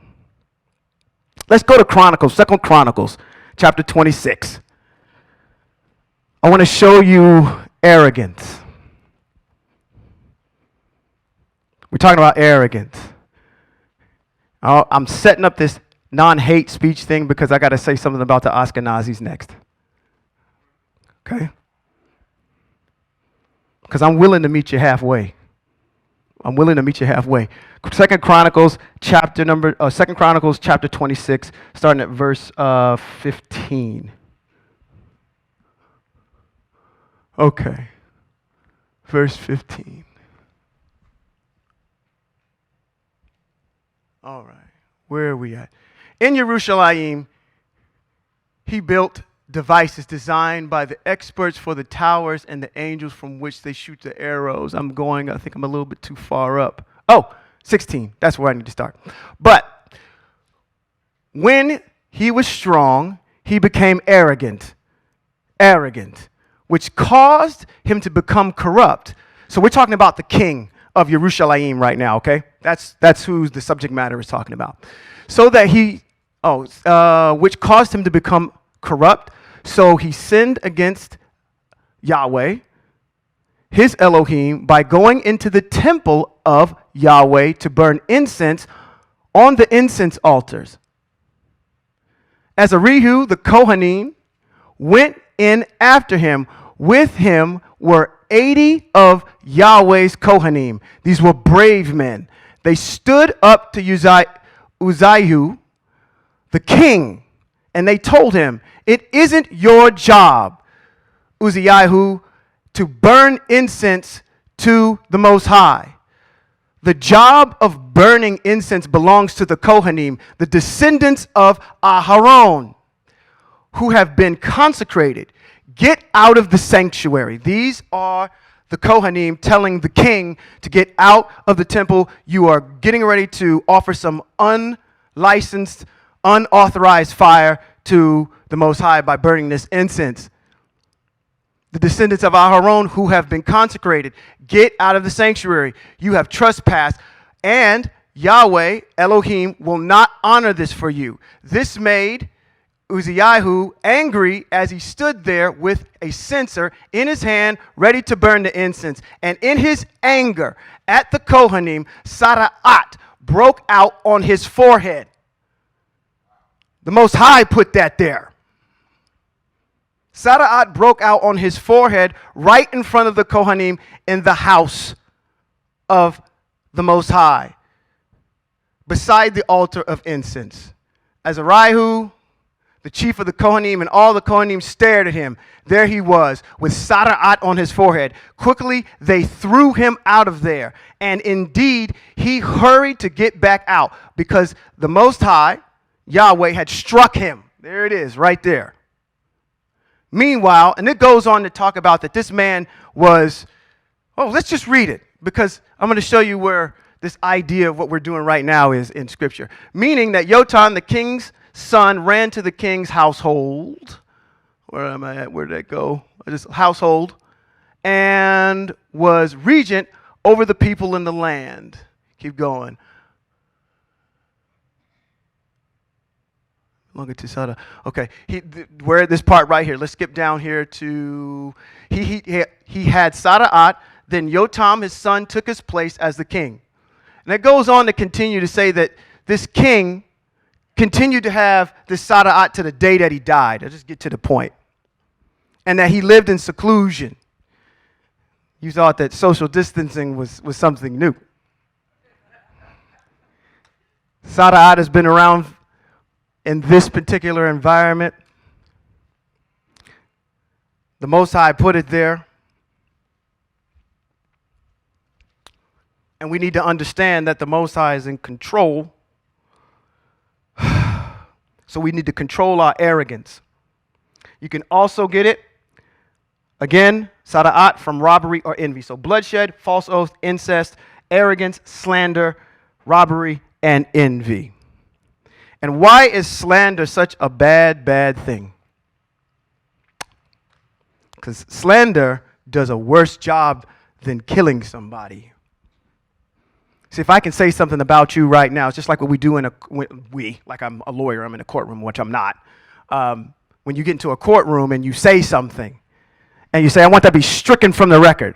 Let's go to Chronicles, 2 Chronicles, chapter 26. I want to show you arrogance. We're talking about arrogance. I'm setting up this non-hate speech thing because I got to say something about the Ashkenazis next. Okay? Because I'm willing to meet you halfway. I'm willing to meet you halfway. 2 Chronicles chapter 26, starting at verse 15. Okay. Verse 15. All right. Where are we at? In Jerusalem, he built devices designed by the experts for the towers and the angels from which they shoot the arrows. I think I'm a little bit too far up. Oh, 16. That's where I need to start. But when he was strong, he became arrogant, which caused him to become corrupt. So we're talking about the king of Jerusalem right now, okay? That's who the subject matter is talking about. So that which caused him to become corrupt. So he sinned against Yahweh, his Elohim, by going into the temple of Yahweh to burn incense on the incense altars. Azariah, the Kohanim, went in after him. With him were 80 of Yahweh's Kohanim. These were brave men. They stood up to Uzziah, the king, and they told him, "It isn't your job, Uzziah, to burn incense to the Most High. The job of burning incense belongs to the Kohanim, the descendants of Aharon, who have been consecrated. Get out of the sanctuary." These are the Kohanim telling the king to get out of the temple. You are getting ready to offer some unlicensed, unauthorized fire to the Most High by burning this incense. The descendants of Aharon who have been consecrated, get out of the sanctuary. You have trespassed, and Yahweh, Elohim, will not honor this for you. This made Uzziah angry as he stood there with a censer in his hand, ready to burn the incense. And in his anger at the Kohanim, Sadat broke out on his forehead. The Most High put that there. Sadat broke out on his forehead right in front of the Kohanim in the house of the Most High, beside the altar of incense. Azariah, the chief of the Kohanim, and all the Kohanim stared at him. There he was, with Sadat on his forehead. Quickly, they threw him out of there. And indeed, he hurried to get back out, because the Most High, Yahweh, had struck him. There it is, right there. Meanwhile, and it goes on to talk about that this man was, let's just read it, because I'm going to show you where this idea of what we're doing right now is in Scripture. Meaning that Yotam, the king's son, ran to the king's household. Where am I at? Where did that go? This household. And was regent over the people in the land. Keep going. Longer to Sadat. Okay, where this part right here. Let's skip down here to he had Sadat. Then Yotam, his son, took his place as the king. And it goes on to continue to say that this king continued to have this Sadat to the day that he died. I'll just get to the point. And that he lived in seclusion. You thought that social distancing was something new. Sadat has been around in this particular environment. The Most High put it there. And we need to understand that the Most High is in control. So we need to control our arrogance. You can also get it, again, Sadat, from robbery or envy. So bloodshed, false oath, incest, arrogance, slander, robbery, and envy. And why is slander such a bad, bad thing? Because slander does a worse job than killing somebody. See, if I can say something about you right now, it's just like what we do like I'm a lawyer, I'm in a courtroom, which I'm not. When you get into a courtroom and you say something, and you say, I want that to be stricken from the record.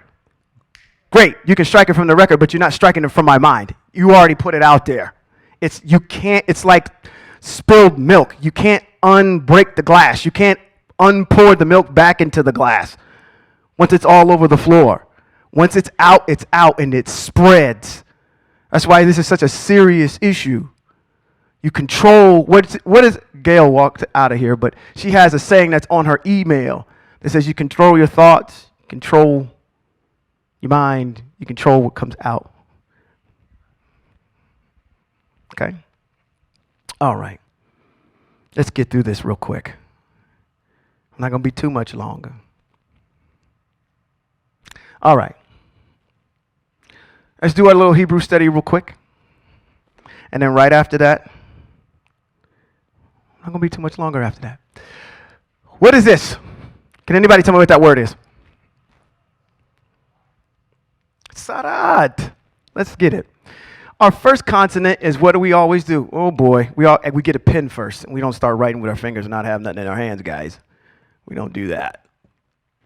Great, you can strike it from the record, but you're not striking it from my mind. You already put it out there. It's like spilled milk. You can't unbreak the glass. You can't unpour the milk back into the glass once it's all over the floor. Once it's out, and it spreads. That's why this is such a serious issue. You control, what is Gail walked out of here, but she has a saying that's on her email that says you control your thoughts, you control your mind, you control what comes out. Okay? All right. Let's get through this real quick. I'm not going to be too much longer. All right. Let's do our little Hebrew study real quick. And then right after that, I'm not going to be too much longer after that. What is this? Can anybody tell me what that word is? Sadat. Let's get it. Our first consonant is, what do we always do? Oh boy, we get a pen first, and we don't start writing with our fingers and not have nothing in our hands, guys. We don't do that.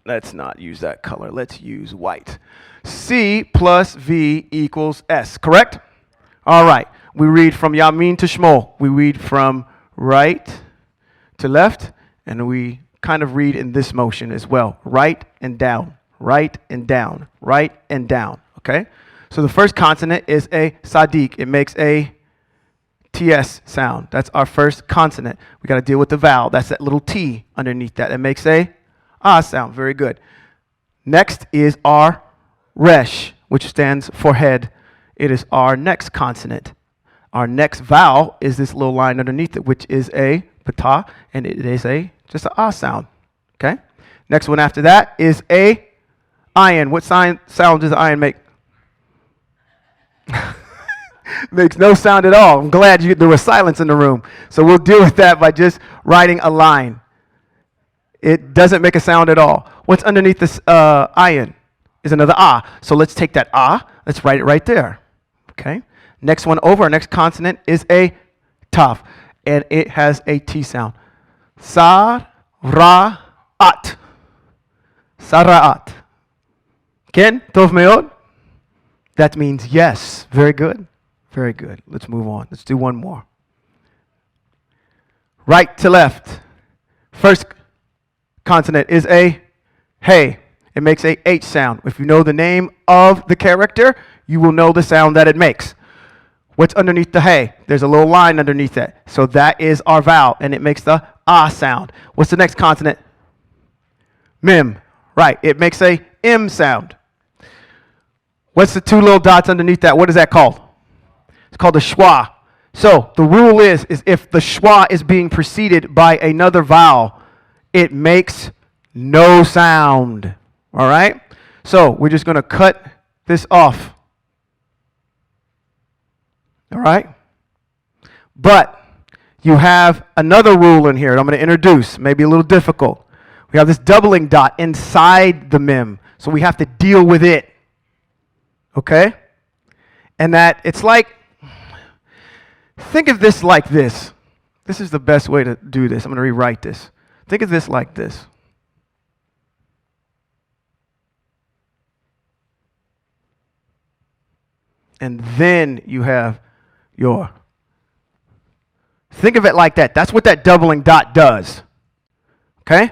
Let's not use that color. Let's use white. C plus V equals S, correct? All right. We read from Yamin to Shmol. We read from right to left, and we kind of read in this motion as well. Right and down, right and down, right and down, okay? So the first consonant is a sadiq. It makes a TS sound. That's our first consonant. We got to deal with the vowel. That's that little T underneath that. It makes a sound. Very good. Next is our resh, which stands for head. It is our next consonant. Our next vowel is this little line underneath it, which is a patah, and it is just an sound. Okay? Next one after that is a ayin. What sound does ayin make? Makes no sound at all. I'm glad there was silence in the room. So we'll deal with that by just writing a line. It doesn't make a sound at all. What's underneath this ayin is another So let's take that let's write it right there. Okay? Next one over, our next consonant is a taf, and it has a T sound. Sara'at. Sara'at. Ken? Tov meod? That means yes. Very good. Very good. Let's move on. Let's do one more. Right to left. First consonant is a hey. It makes a H sound. If you know the name of the character, you will know the sound that it makes. What's underneath the hey? There's a little line underneath that. So that is our vowel, and it makes the sound. What's the next consonant? Mim. Right. It makes a M sound. What's the two little dots underneath that? What is that called? It's called the Schwa. So the rule is if the Schwa is being preceded by another vowel, it makes no sound. All right? So we're just going to cut this off. All right? But you have another rule in here that I'm going to introduce, maybe a little difficult. We have this doubling dot inside the mem, so we have to deal with it. Okay? And that it's like, think of this like this. This is the best way to do this. I'm going to rewrite this. Think of this like this. And then you have your. Think of it like that. That's what that doubling dot does. Okay?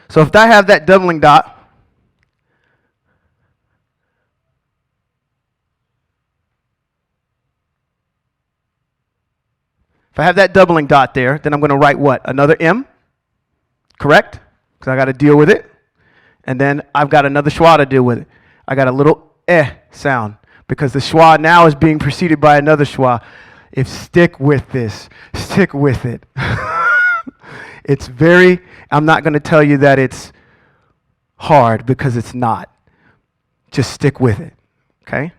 So if I have that doubling dot, if I have that doubling dot there, then I'm going to write what? Another M, correct? Because I got to deal with it. And then I've got another schwa to deal with it. I got a little sound because the schwa now is being preceded by another schwa. Stick with this. Stick with it. I'm not going to tell you that it's hard because it's not. Just stick with it, okay?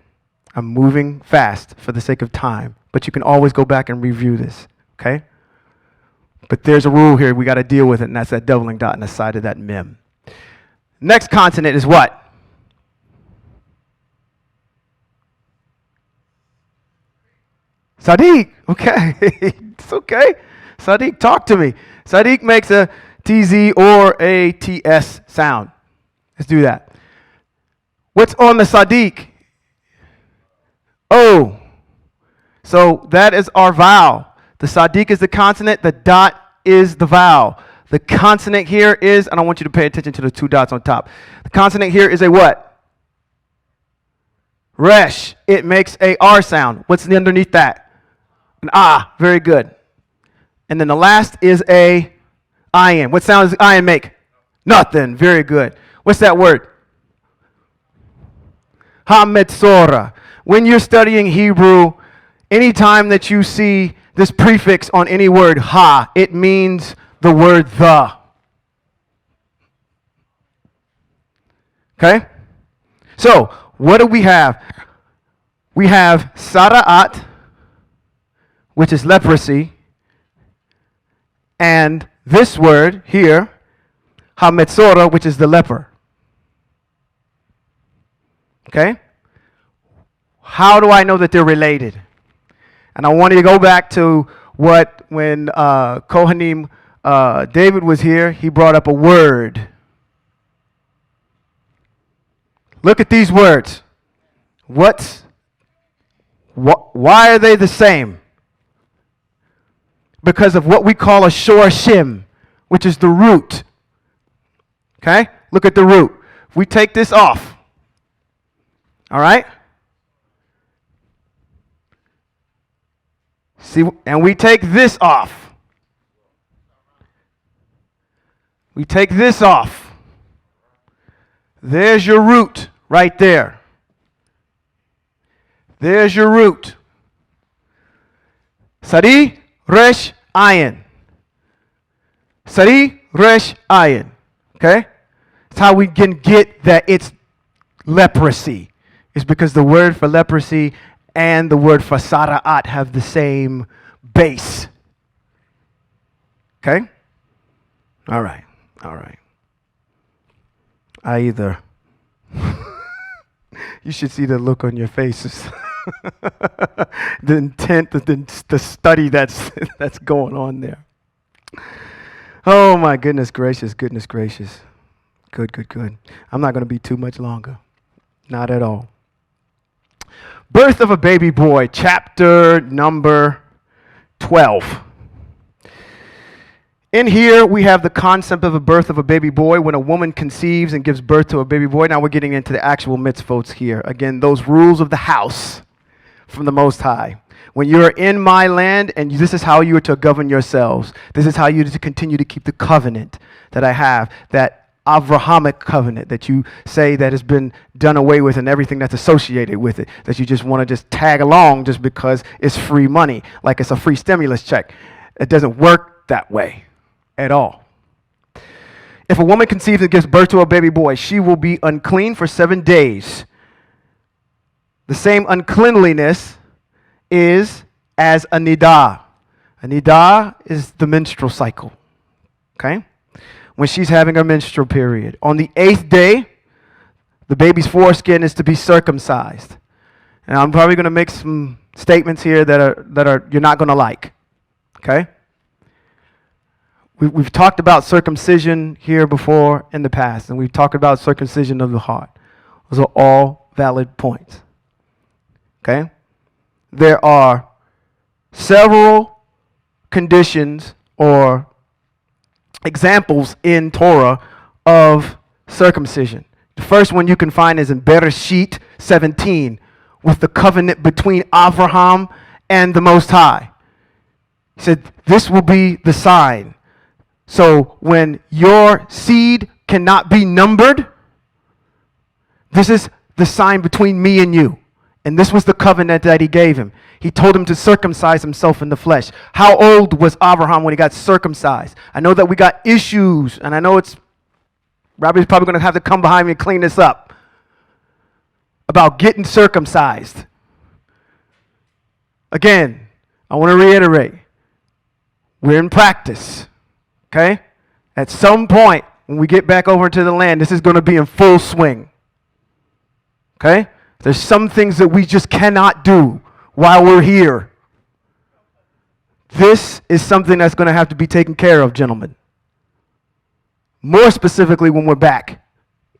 I'm moving fast for the sake of time, but you can always go back and review this, okay? But there's a rule here. We got to deal with it, and that's that doubling dot on the side of that mem. Next consonant is what? Sadiq. Okay. It's okay. Sadiq, talk to me. Sadiq makes a TZ or a TS sound. Let's do that. What's on the Sadiq? O. So that is our vowel. The Sadiq is the consonant. The dot is the vowel. The consonant here is, and I want you to pay attention to the two dots on top. The consonant here is a what? Resh. It makes a R sound. What's underneath that? An ah. Very good. And then the last is a ayin. What sound does ayin make? Nothing. Very good. What's that word? Ha-Metzora. When you're studying Hebrew, anytime that you see this prefix on any word, ha, it means the word the. Okay? So, what do we have? We have Sadat, which is leprosy, and this word here, ha-Metzora, which is the leper. Okay? How do I know that they're related? And I want you to go back to when Kohanim David was here, he brought up a word. Look at these words. Why are they the same? Because of what we call a shorashim, which is the root. Okay? Look at the root. If we take this off, all right? See, and we take this off. We take this off. There's your root right there. There's your root. Sari, resh, ayin. Sari, resh, ayin. Okay? That's how we can get that it's leprosy. It's because the word for leprosy and the word for sara'at have the same base. Okay? All right. All right. You should see the look on your faces. The intent, the study that's going on there. Oh my goodness gracious, goodness gracious. Good, good, good. I'm not going to be too much longer. Not at all. Birth of a baby boy, chapter number 12. In here, we have the concept of a birth of a baby boy when a woman conceives and gives birth to a baby boy. Now we're getting into the actual mitzvot here. Again, those rules of the house from the Most High. When you're in my land, and this is how you are to govern yourselves. This is how you are to continue to keep the covenant that I have, that Avrahamic covenant that you say that has been done away with and everything that's associated with it, that you just want to just tag along just because it's free money, like it's a free stimulus check. It doesn't work that way at all. If a woman conceives and gives birth to a baby boy, she will be unclean for 7 days. The same uncleanliness is as a nidah. A nidah is the menstrual cycle, okay? When she's having her menstrual period. On the 8th day, the baby's foreskin is to be circumcised. And I'm probably going to make some statements here that are you're not going to like. Okay? We've talked about circumcision here before in the past, and we've talked about circumcision of the heart. Those are all valid points. Okay? There are several conditions or examples in Torah of circumcision. The first one you can find is in Bereshit 17 with the covenant between Avraham and the Most High. He said, this will be the sign. So when your seed cannot be numbered, this is the sign between me and you. And this was the covenant that he gave him. He told him to circumcise himself in the flesh. How old was Abraham when he got circumcised? I know that we got issues, and I know Robbie's probably going to have to come behind me and clean this up about getting circumcised. Again, I want to reiterate, we're in practice, okay? At some point, when we get back over into the land, this is going to be in full swing, okay? There's some things that we just cannot do while we're here. This is something that's going to have to be taken care of, gentlemen. More specifically when we're back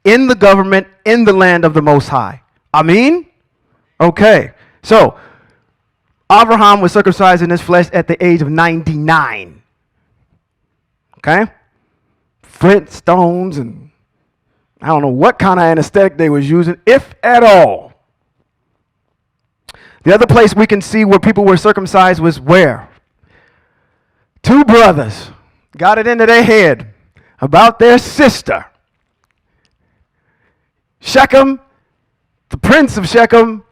in the government, in the land of the Most High. Amen? Okay. So, Abraham was circumcised in his flesh at the age of 99. Okay? Flintstones and I don't know what kind of anesthetic they was using, if at all. The other place we can see where people were circumcised was where? Two brothers got it into their head about their sister. Shechem, the prince of Shechem,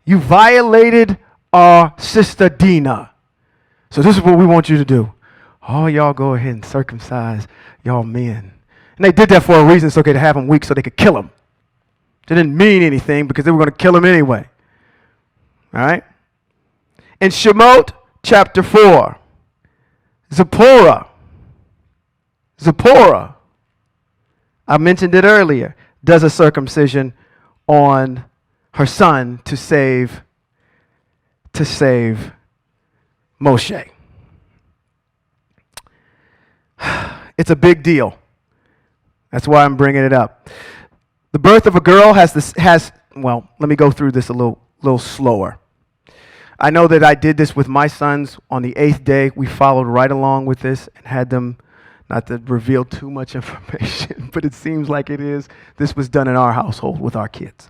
you violated our sister Dinah. So this is what we want you to do. Oh, y'all go ahead and circumcise y'all men. And they did that for a reason, so they could have them weak so they could kill him. It didn't mean anything because they were going to kill him anyway. All right? In Shemot chapter 4, Zipporah, I mentioned it earlier, does a circumcision on her son to save Moshe. It's a big deal. That's why I'm bringing it up. The birth of a girl well, let me go through this a little slower. I know that I did this with my sons on the 8th day. We followed right along with this and had them, not to reveal too much information, but it seems like it is. This was done in our household with our kids,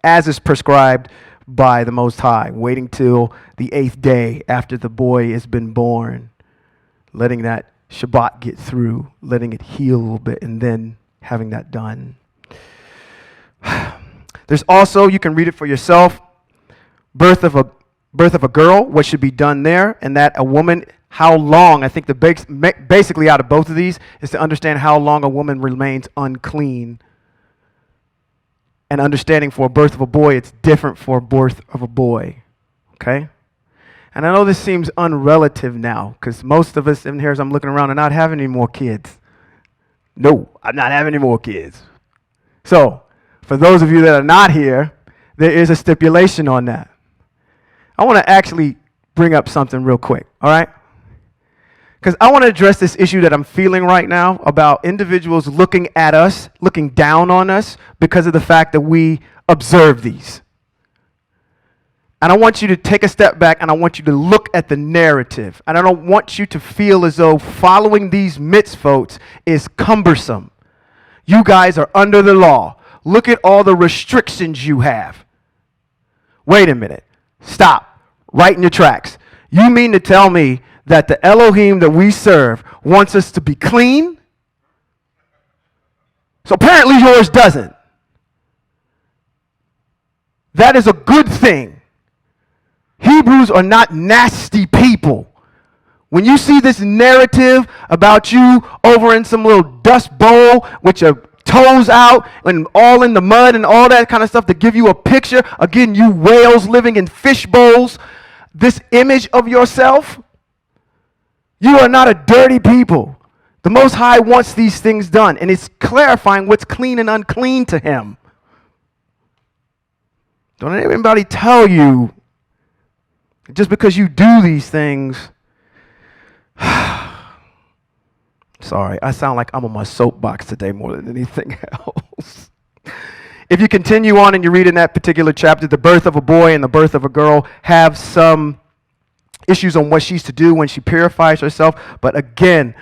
as is prescribed by the Most High, waiting till the 8th day after the boy has been born, letting that Shabbat get through, letting it heal a little bit, and then having that done. There's also, you can read it for yourself, birth of a girl, what should be done there, and that a woman, how long, I think basically out of both of these is to understand how long a woman remains unclean. And understanding for a birth of a boy, it's different for a birth of a boy, okay? And I know this seems unrelative now, because most of us in here, as I'm looking around, are not having any more kids. No, I'm not having any more kids. So, for those of you that are not here, there is a stipulation on that. I want to actually bring up something real quick, all right? Because I want to address this issue that I'm feeling right now about individuals looking at us, looking down on us because of the fact that we observe these. And I want you to take a step back and I want you to look at the narrative. And I don't want you to feel as though following these mitzvot is cumbersome. You guys are under the law. Look at all the restrictions you have. Wait a minute. Stop. Right in your tracks. You mean to tell me that the Elohim that we serve wants us to be clean? So apparently yours doesn't. That is a good thing. Hebrews are not nasty people. When you see this narrative about you over in some little dust bowl with your toes out and all in the mud and all that kind of stuff to give you a picture, again, you whales living in fish bowls, this image of yourself, you are not a dirty people. The Most High wants these things done, and it's clarifying what's clean and unclean to him. Don't let anybody tell you just because you do these things. Sorry, I sound like I'm on my soapbox today more than anything else. If you continue on and you read in that particular chapter, the birth of a boy and the birth of a girl have some issues on what she's to do when she purifies herself. But again,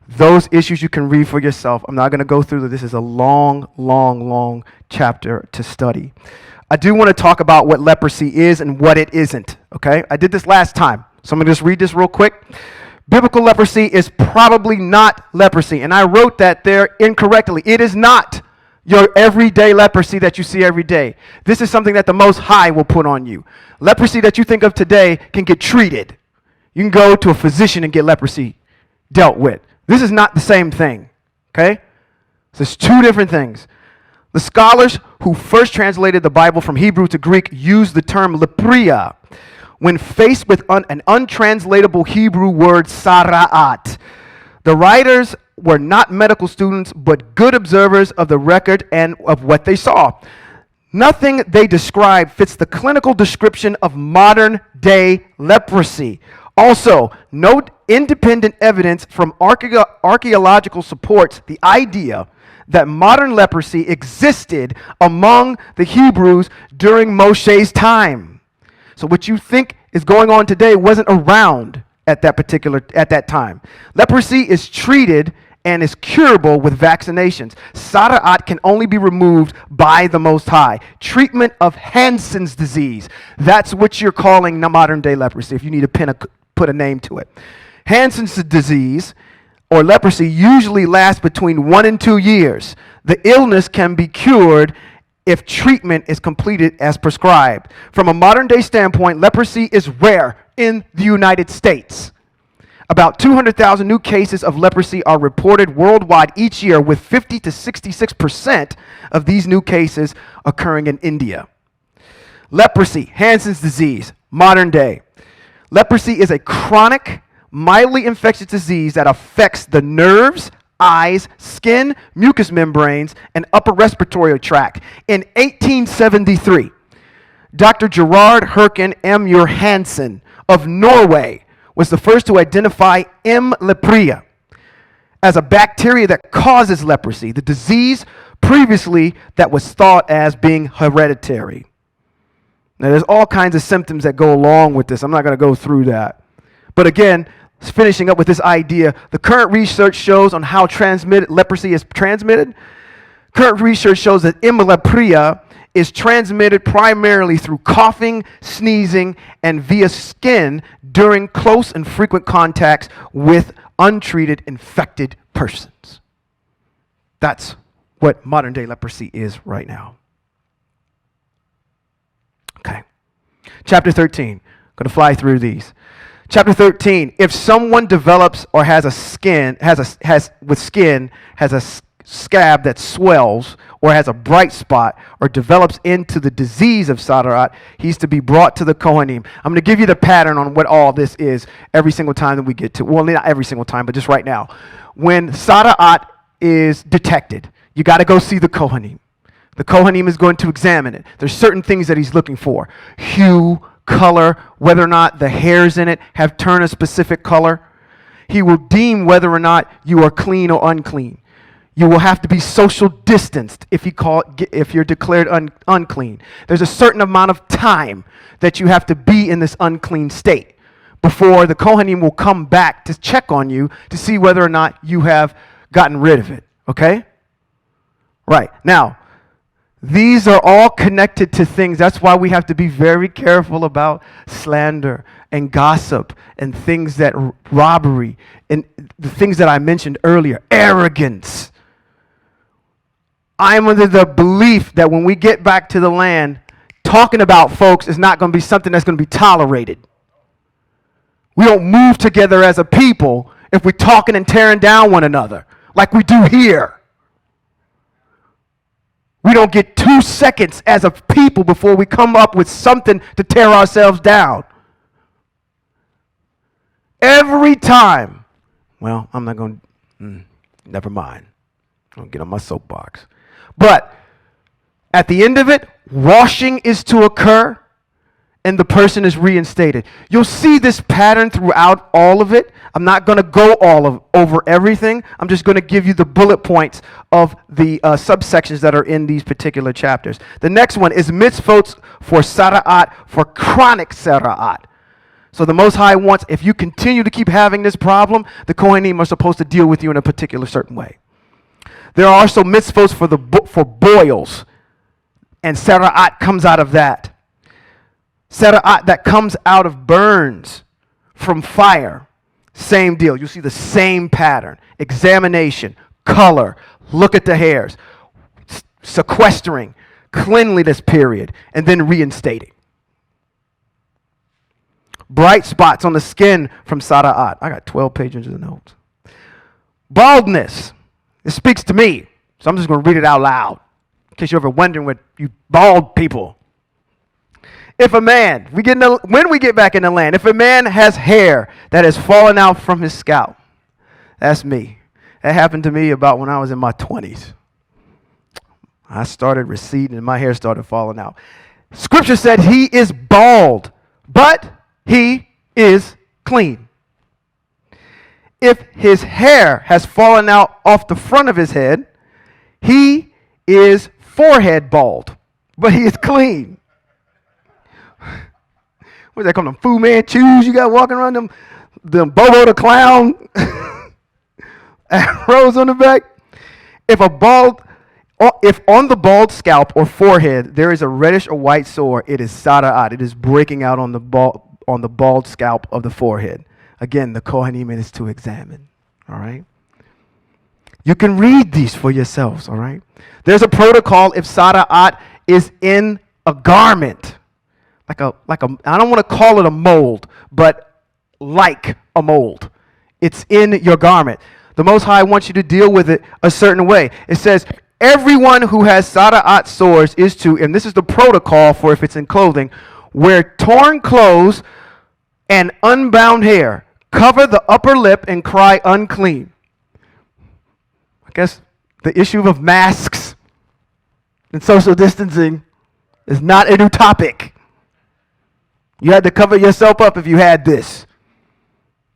those issues you can read for yourself. I'm not going to go through this. This is a long, long, long chapter to study. I do want to talk about what leprosy is and what it isn't, okay? I did this last time, so I'm going to just read this real quick. Biblical leprosy is probably not leprosy, and I wrote that there incorrectly. It is not your everyday leprosy that you see every day. This is something that the Most High will put on you. Leprosy that you think of today can get treated. You can go to a physician and get leprosy dealt with. This is not the same thing, okay? So it's two different things. The scholars who first translated the Bible from Hebrew to Greek used the term lepria when faced with an untranslatable Hebrew word sadat. The writers were not medical students, but good observers of the record and of what they saw. Nothing they describe fits the clinical description of modern day leprosy. Also, no independent evidence from archaeological supports the idea that modern leprosy existed among the Hebrews during Moshe's time. So what you think is going on today wasn't around at that time. Leprosy is treated and is curable with vaccinations. Sadat can only be removed by the Most High. Treatment of Hansen's disease. That's what you're calling modern day leprosy, if you need to put a name to it. Hansen's disease or leprosy usually lasts between 1 and 2 years. The illness can be cured if treatment is completed as prescribed. From a modern day standpoint, leprosy is rare in the United States. About 200,000 new cases of leprosy are reported worldwide each year, with 50 to 66% of these new cases occurring in India. Leprosy, Hansen's disease, modern day. Leprosy is a chronic, mildly infectious disease that affects the nerves, eyes, skin, mucous membranes, and upper respiratory tract. In 1873, Dr. Gerard Herken M. Hansen of Norway was the first to identify M. lepria as a bacteria that causes leprosy, the disease previously that was thought as being hereditary. Now, there's all kinds of symptoms that go along with this. I'm not going to go through that. But again, finishing up with this idea, the current research shows on how leprosy is transmitted. Current research shows that M. lepria is transmitted primarily through coughing, sneezing, and via skin during close and frequent contacts with untreated infected persons. That's what modern day leprosy is right now. Okay. Chapter 13. I'm going to fly through these. Chapter 13. If someone develops or has a scab that swells or has a bright spot or develops into the disease of Sadat, he's to be brought to the Kohanim. I'm going to give you the pattern on what all this is every single time that we get to. Well, not every single time, but just right now. When Sadat is detected, you got to go see the Kohanim. The Kohanim is going to examine it. There's certain things that he's looking for. Hue, color, whether or not the hairs in it have turned a specific color. He will deem whether or not you are clean or unclean. You will have to be social distanced if you're declared unclean. There's a certain amount of time that you have to be in this unclean state before the Kohanim will come back to check on you to see whether or not you have gotten rid of it. Okay? Right. Now, these are all connected to things. That's why we have to be very careful about slander and gossip and things that robbery and the things that I mentioned earlier, arrogance. I'm under the belief that when we get back to the land, talking about folks is not going to be something that's going to be tolerated. We don't move together as a people if we're talking and tearing down one another like we do here. We don't get 2 seconds as a people before we come up with something to tear ourselves down. Every time. Well, I'm not going to, never mind. I'll get on my soapbox. But at the end of it, washing is to occur and the person is reinstated. You'll see this pattern throughout all of it. I'm not going to go over everything. I'm just going to give you the bullet points of the subsections that are in these particular chapters. The next one is mitzvot for Sadat, for chronic Sadat. So the Most High wants, if you continue to keep having this problem, the Kohanim are supposed to deal with you in a particular certain way. There are also mitzvot for boils, and Sadat comes out of that. Sadat that comes out of burns from fire. Same deal. You see the same pattern. Examination, color, look at the hairs. sequestering, cleanliness period, and then reinstating. Bright spots on the skin from Sadat. I got 12 pages of notes. Baldness. It speaks to me, so I'm just going to read it out loud, in case you're ever wondering what you bald people. If a man, when we get back in the land, if a man has hair that has fallen out from his scalp, that's me. That happened to me about when I was in my 20s. I started receding and my hair started falling out. Scripture said he is bald, but he is clean. If his hair has fallen out off the front of his head, he is forehead bald, but he is clean. What's that called? Them Fu Manchus you got walking around, them Bobo the Clown arrows on the back. If on the bald scalp or forehead there is a reddish or white sore, it is Sadat. It is breaking out on the bald scalp of the forehead. Again, the Kohanim is to examine. All right. You can read these for yourselves. All right. There's a protocol if Sadat is in a garment, like a. I don't want to call it a mold, but like a mold. It's in your garment. The Most High wants you to deal with it a certain way. It says, everyone who has Sadat sores is to, and this is the protocol for if it's in clothing, wear torn clothes and unbound hair, cover the upper lip and cry unclean. I guess the issue of masks and social distancing is not a new topic. You had to cover yourself up if you had this.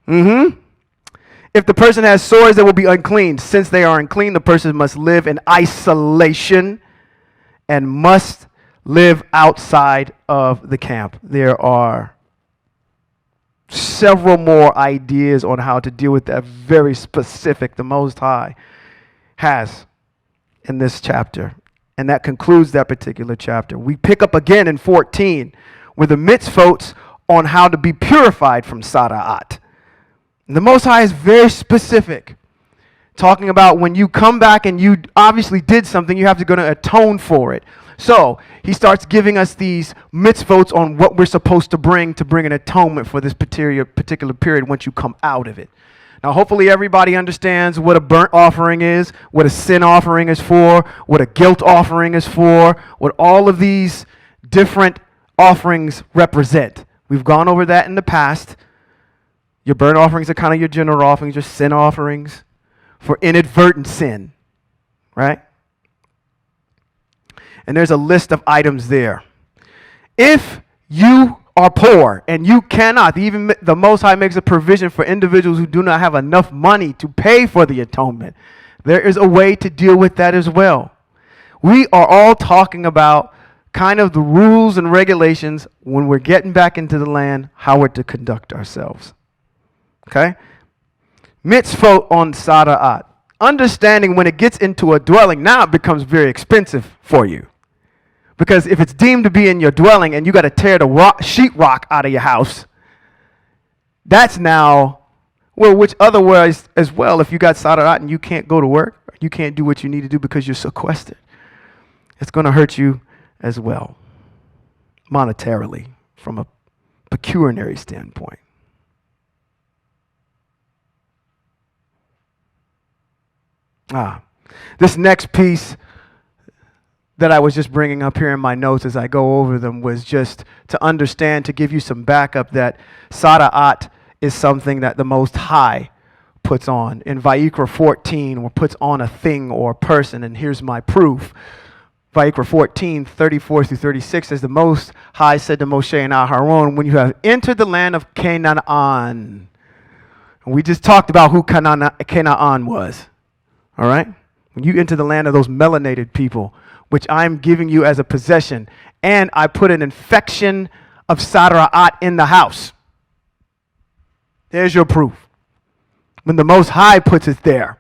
If the person has sores, they will be unclean. Since they are unclean, the person must live in isolation and must live outside of the camp. There are several more ideas on how to deal with that very specific the Most High has in this chapter. And that concludes that particular chapter. We pick up again in 14 with the mitzvot on how to be purified from Sadat. The Most High is very specific, talking about when you come back and you obviously did something, you have to go to atone for it. So he starts giving us these mitzvot on what we're supposed to bring an atonement for this particular period once you come out of it. Now, hopefully everybody understands what a burnt offering is, what a sin offering is for, what a guilt offering is for, what all of these different offerings represent. We've gone over that in the past. Your burnt offerings are kind of your general offerings, your sin offerings for inadvertent sin, right? And there's a list of items there. If you are poor and you cannot, even the Most High makes a provision for individuals who do not have enough money to pay for the atonement. There is a way to deal with that as well. We are all talking about kind of the rules and regulations when we're getting back into the land, how we're to conduct ourselves. Okay? Mitzvot on Sadat. Understanding when it gets into a dwelling, now it becomes very expensive for you. Because if it's deemed to be in your dwelling and you got to tear the sheetrock out of your house, that's now, well, which otherwise as well, if you got Sadat and you can't go to work, you can't do what you need to do because you're sequestered, it's going to hurt you as well, monetarily, from a pecuniary standpoint. This next piece that I was just bringing up here in my notes as I go over them was just to understand, to give you some backup, that Sadat is something that the Most High puts on. In Vayikra 14, or puts on a thing or a person, and here's my proof. Vayikra 14, 34 through 36 says, the Most High said to Moshe and Aharon, when you have entered the land of Canaan, and we just talked about who Canaan was. All right? When you enter the land of those melanated people, which I'm giving you as a possession, and I put an infection of Sadat in the house. There's your proof. When the Most High puts it there,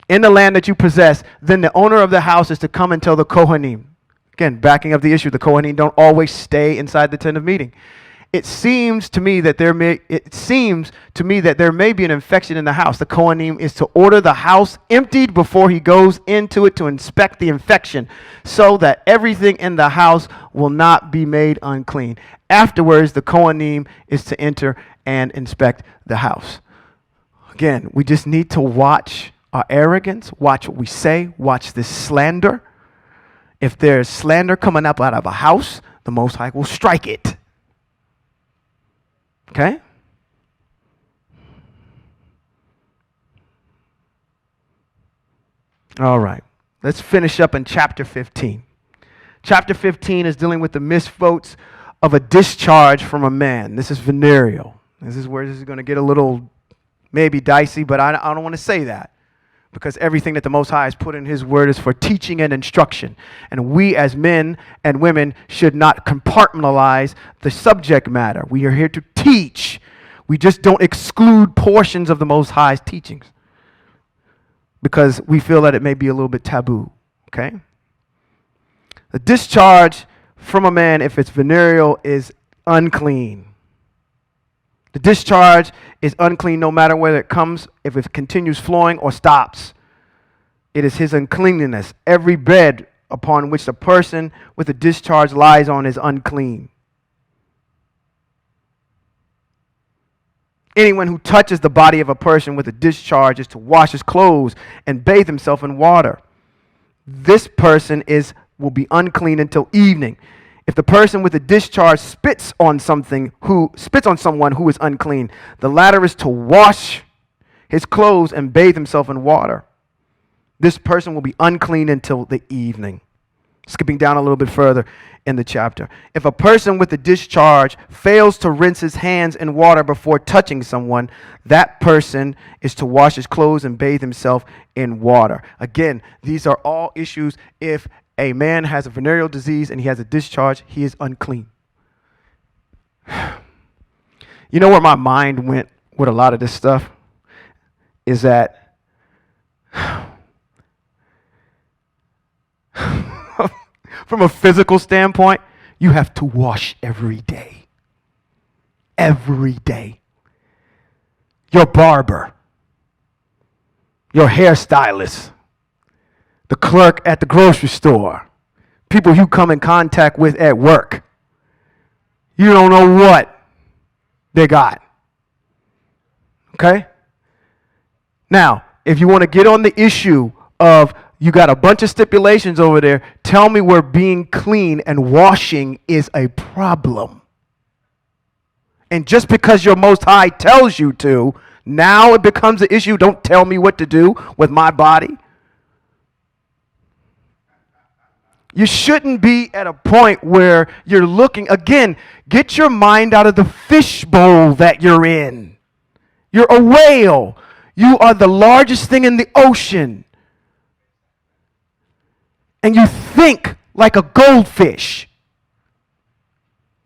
in the land that you possess, then the owner of the house is to come and tell the Kohanim. Again, backing up the issue, the Kohanim don't always stay inside the tent of meeting. it seems to me that there may be an infection in the house. The Kohanim is to order the house emptied before he goes into it to inspect the infection, so that everything in the house will not be made unclean. Afterwards, the Kohanim is to enter and inspect the house. Again, we just need to watch our arrogance, watch what we say, watch this slander. If there's slander coming up out of a house, the Most High will strike it. Okay? All right. Let's finish up in chapter 15. Chapter 15 is dealing with the misvotes of a discharge from a man. This is venereal. This is where this is going to get a little maybe dicey, but I don't want to say that, because everything that the Most High has put in his word is for teaching and instruction. And we as men and women should not compartmentalize the subject matter. We are here to teach. We just don't exclude portions of the Most High's teachings because we feel that it may be a little bit taboo. Okay? The discharge from a man, if it's venereal, is unclean. The discharge is unclean no matter whether it comes, if it continues flowing or stops. It is his uncleanness. Every bed upon which the person with the discharge lies on is unclean. Anyone who touches the body of a person with a discharge is to wash his clothes and bathe himself in water. This person will be unclean until evening. If the person with a discharge spits on someone who is unclean, the latter is to wash his clothes and bathe himself in water. This person will be unclean until the evening. Skipping down a little bit further in the chapter. If a person with a discharge fails to rinse his hands in water before touching someone, that person is to wash his clothes and bathe himself in water. Again, these are all issues. If a man has a venereal disease and he has a discharge, he is unclean. You know where my mind went with a lot of this stuff? Is that from a physical standpoint, you have to wash every day. Every day. Your barber, your hairstylist, the clerk at the grocery store, people you come in contact with at work. You don't know what they got. Okay? Now, if you want to get on the issue of you got a bunch of stipulations over there, tell me where being clean and washing is a problem. And just because your Most High tells you to, now it becomes an issue. Don't tell me what to do with my body. You shouldn't be at a point where you're looking, again, get your mind out of the fishbowl that you're in. You're a whale. You are the largest thing in the ocean. And you think like a goldfish.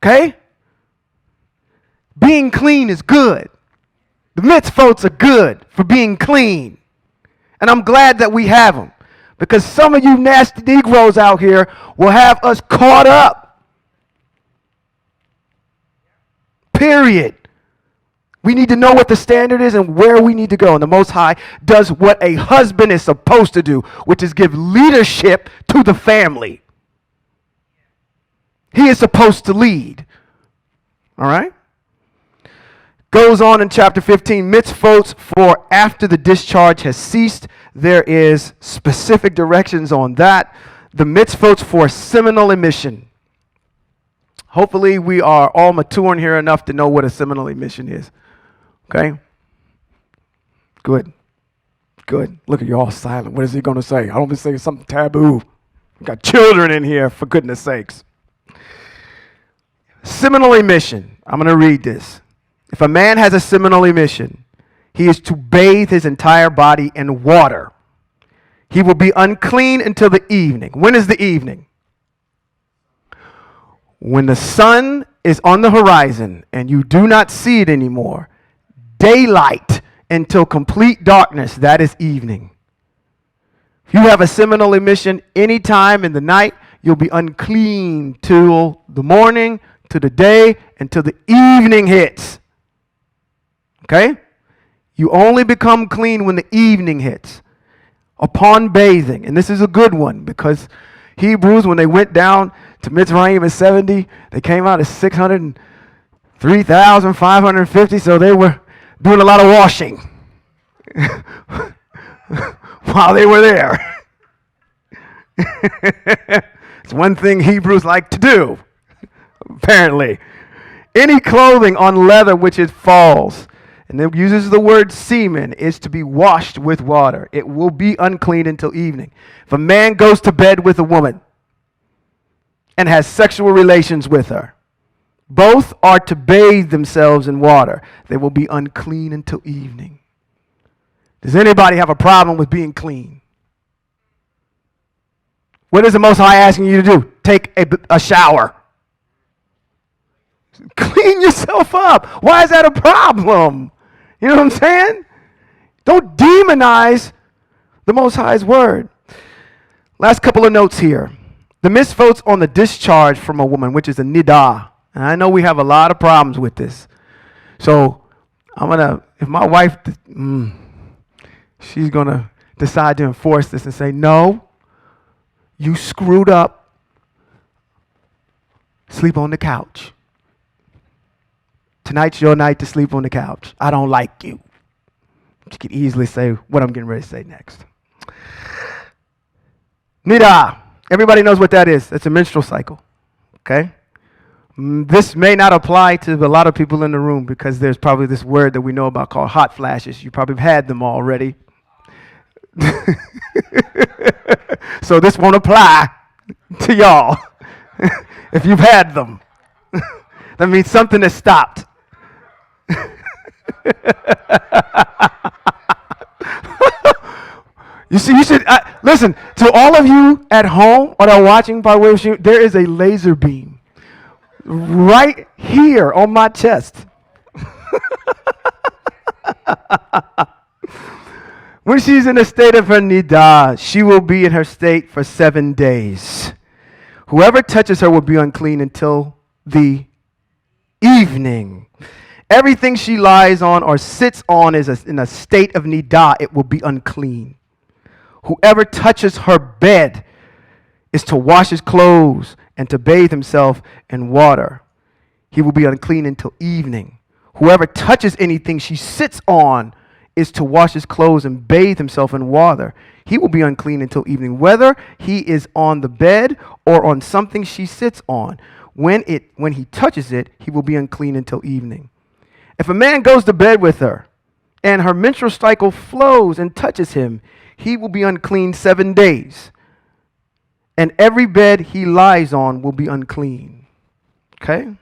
Okay? Being clean is good. The mitzvot are good for being clean. And I'm glad that we have them. Because some of you nasty Negroes out here will have us caught up. Period. We need to know what the standard is and where we need to go. And the Most High does what a husband is supposed to do, which is give leadership to the family. He is supposed to lead. All right? Goes on in chapter 15, mitzvot for after the discharge has ceased. There is specific directions on that. The mitzvot for seminal emission. Hopefully we are all maturing here enough to know what a seminal emission is. Okay? Good. Good. Look at you all silent. What is he going to say? I don't be saying something taboo. We got children in here, for goodness sakes. Seminal emission. I'm going to read this. If a man has a seminal emission, he is to bathe his entire body in water. He will be unclean until the evening. When is the evening? When the sun is on the horizon and you do not see it anymore. Daylight until complete darkness, that is evening. If you have a seminal emission any time in the night, you'll be unclean till the morning, to the day until the evening hits. Okay? You only become clean when the evening hits. Upon bathing, and this is a good one because Hebrews, when they went down to Mitzrayim at 70, they came out at 603,550, so they were doing a lot of washing while they were there. It's one thing Hebrews like to do, apparently. Any clothing on leather which it falls, and it uses the word semen, is to be washed with water. It will be unclean until evening. If a man goes to bed with a woman and has sexual relations with her, both are to bathe themselves in water. They will be unclean until evening. Does anybody have a problem with being clean? What is the Most High asking you to do? Take a shower. Clean yourself up. Why is that a problem? You know what I'm saying? Don't demonize the Most High's word. Last couple of notes here. The misvotes on the discharge from a woman, which is a nidah. And I know we have a lot of problems with this. So if my wife, she's going to decide to enforce this and say, no, you screwed up. Sleep on the couch. Tonight's your night to sleep on the couch. I don't like you. You could easily say what I'm getting ready to say next. Nidah. Everybody knows what that is. It's a menstrual cycle. Okay? This may not apply to a lot of people in the room because there's probably this word that we know about called hot flashes. You probably have had them already. So this won't apply to y'all if you've had them. That means something has stopped. You should listen to all of you at home or that are watching by way of stream. There is a laser beam right here on my chest. When she's in a state of her nidah, she will be in her state for 7 days. Whoever touches her will be unclean until the evening. Everything she lies on or sits on is in a state of nidah. It will be unclean. Whoever touches her bed is to wash his clothes and to bathe himself in water. He will be unclean until evening. Whoever touches anything she sits on is to wash his clothes and bathe himself in water. He will be unclean until evening, whether he is on the bed or on something she sits on. When he touches it, he will be unclean until evening. If a man goes to bed with her and her menstrual cycle flows and touches him, he will be unclean 7 days. And every bed he lies on will be unclean. Okay?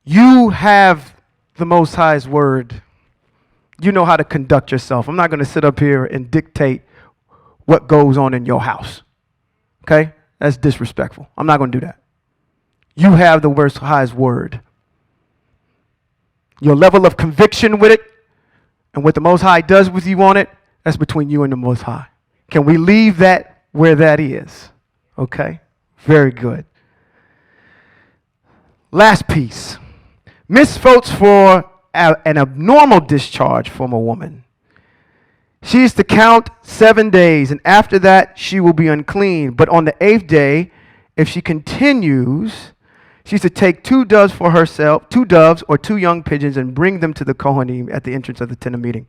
You have the Most High's word. You know how to conduct yourself. I'm not going to sit up here and dictate what goes on in your house. Okay? That's disrespectful. I'm not going to do that. You have the Most High's word. Your level of conviction with it and what the Most High does with you on it, that's between you and the Most High. Can we leave that where that is? Okay? Very good. Last piece. Misvotes for an abnormal discharge from a woman. She is to count 7 days, and after that she will be unclean. But on the 8th day, if she continues, she's to take 2 doves for herself, 2 doves or 2 young pigeons, and bring them to the Kohanim at the entrance of the tent of meeting.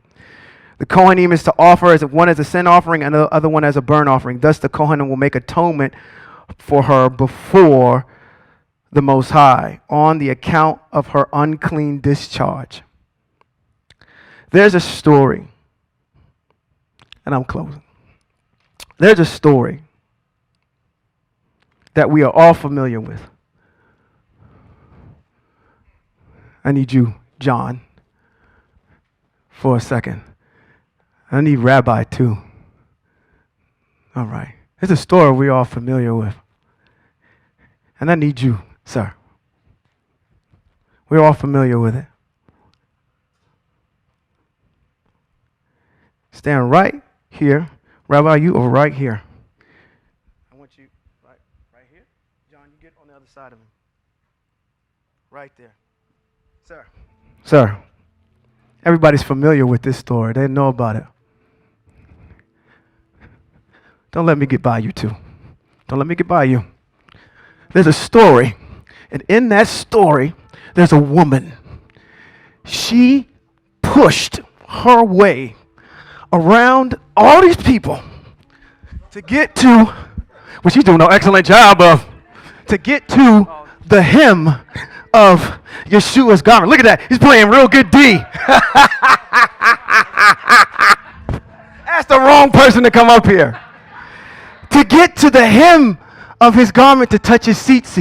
The Kohanim is to offer one as a sin offering and the other one as a burnt offering. Thus the Kohanim will make atonement for her before the Most High on the account of her unclean discharge. There's a story, and I'm closing. There's a story that we are all familiar with. I need you, John, for a second. I need Rabbi, too. All right. It's a story we're all familiar with. And I need you, sir. We're all familiar with it. Stand right here. Rabbi, you are right here. I want you right here. John. side of him. Right there. Sir. Sir. Everybody's familiar with this story. They know about it. Don't let me get by you two. Don't let me get by you. There's a story, and in that story, there's a woman. She pushed her way around all these people to get to, which she's doing an excellent job of, to get to the hem of Yeshua's garment. Look at that. He's playing real good D. That's the wrong person to come up here. To get to the hem of his garment to touch his seats.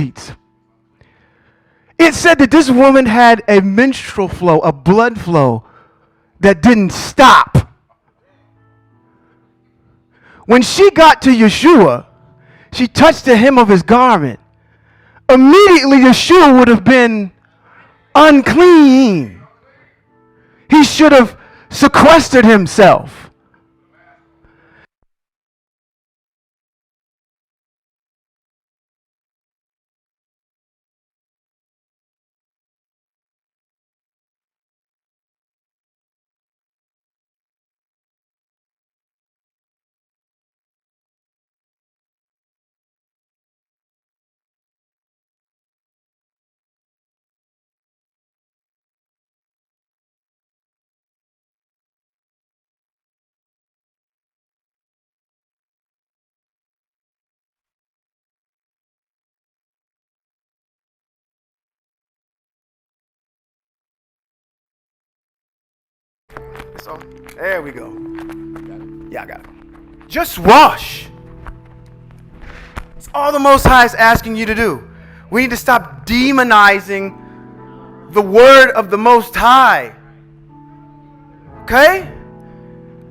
It said that this woman had a menstrual flow, a blood flow that didn't stop. When she got to Yeshua, she touched the hem of his garment. Immediately, Yeshua would have been unclean. He should have sequestered himself. So, there we go. Yeah, I got it. Just wash. It's all the Most High is asking you to do. We need to stop demonizing the word of the Most High. Okay?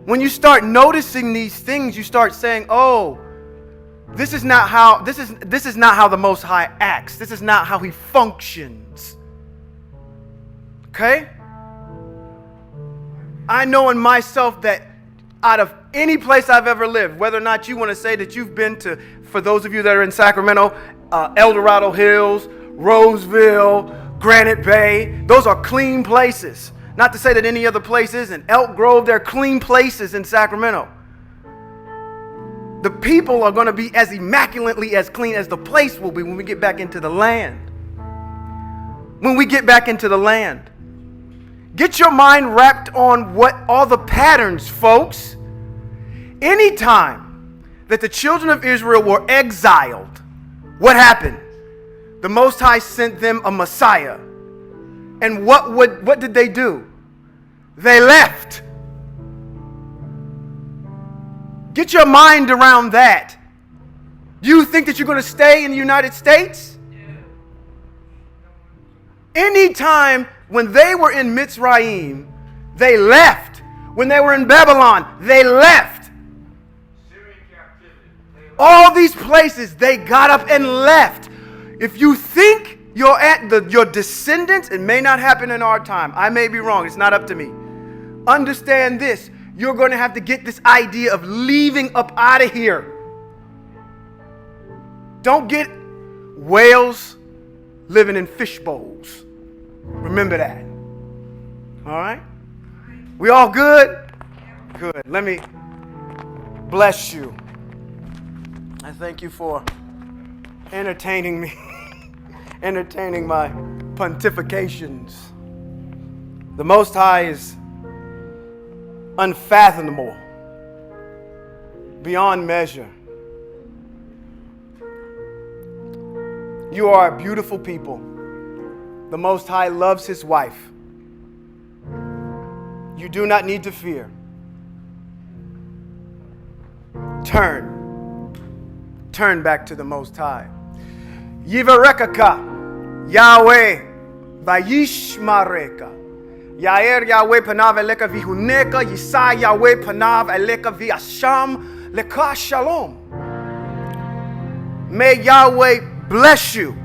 When you start noticing these things, you start saying, "Oh, this is not how the Most High acts. This is not how he functions." Okay? I know in myself that out of any place I've ever lived, whether or not you want to say that you've been to, for those of you that are in Sacramento, El Dorado Hills, Roseville, Granite Bay, those are clean places. Not to say that any other place isn't. Elk Grove, they're clean places in Sacramento. The people are going to be as immaculately as clean as the place will be when we get back into the land. When we get back into the land. Get your mind wrapped on what all the patterns, folks. Anytime that the children of Israel were exiled, what happened? The Most High sent them a Messiah. And what did they do? They left. Get your mind around that. Do you think that you're going to stay in the United States? Anytime when they were in Mitzrayim, they left. When they were in Babylon, they left. All these places, they got up and left. If you think you're at your descendants, it may not happen in our time. I may be wrong. It's not up to me. Understand this. You're going to have to get this idea of leaving up out of here. Don't get whales living in fish bowls. Remember that. All right? We all good? Good. Let me bless you. I thank you for entertaining me, entertaining my pontifications. The Most High is unfathomable, beyond measure. You are a beautiful people. The Most High loves his wife. You do not need to fear. Turn back to the Most High. Yivarekaka, Yahweh, Vayishmareka. Yair Yahweh panav eleka vihuneka, Yisai Yahweh panav eleka viasham leka shalom. May Yahweh bless you.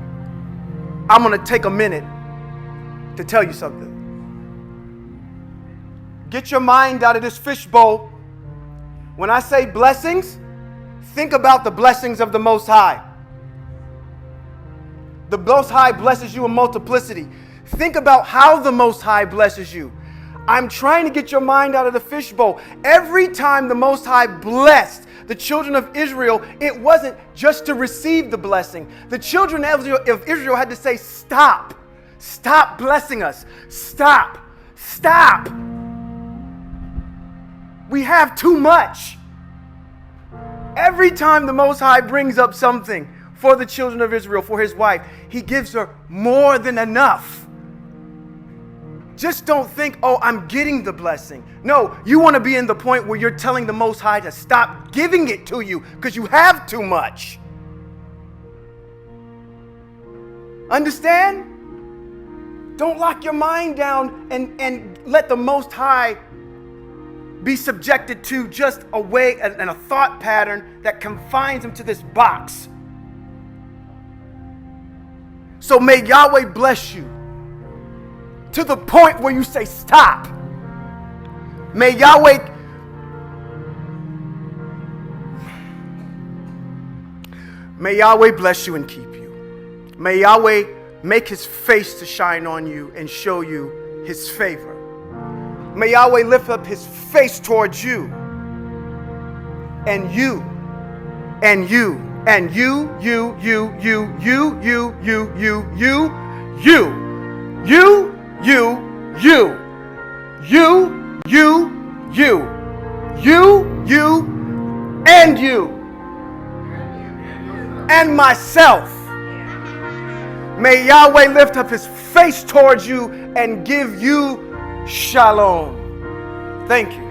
I'm going to take a minute to tell you something. Get your mind out of this fishbowl. When I say blessings, think about the blessings of the Most High. The Most High blesses you in multiplicity. Think about how the Most High blesses you. I'm trying to get your mind out of the fishbowl. Every time the Most High blessed the children of Israel, it wasn't just to receive the blessing. The children of Israel had to say, stop. Stop blessing us. Stop. Stop. We have too much. Every time the Most High brings up something for the children of Israel, for his wife, he gives her more than enough. Just don't think, oh, I'm getting the blessing. No, you want to be in the point where you're telling the Most High to stop giving it to you because you have too much. Understand? Don't lock your mind down and let the Most High be subjected to just a way and a thought pattern that confines him to this box. So may Yahweh bless you to the point where you say stop. May Yahweh bless you and keep you. May Yahweh make his face to shine on you and show you his favor. May Yahweh lift up his face towards you and you and you and you and you and myself. May Yahweh lift up his face towards you and give you shalom. Thank you.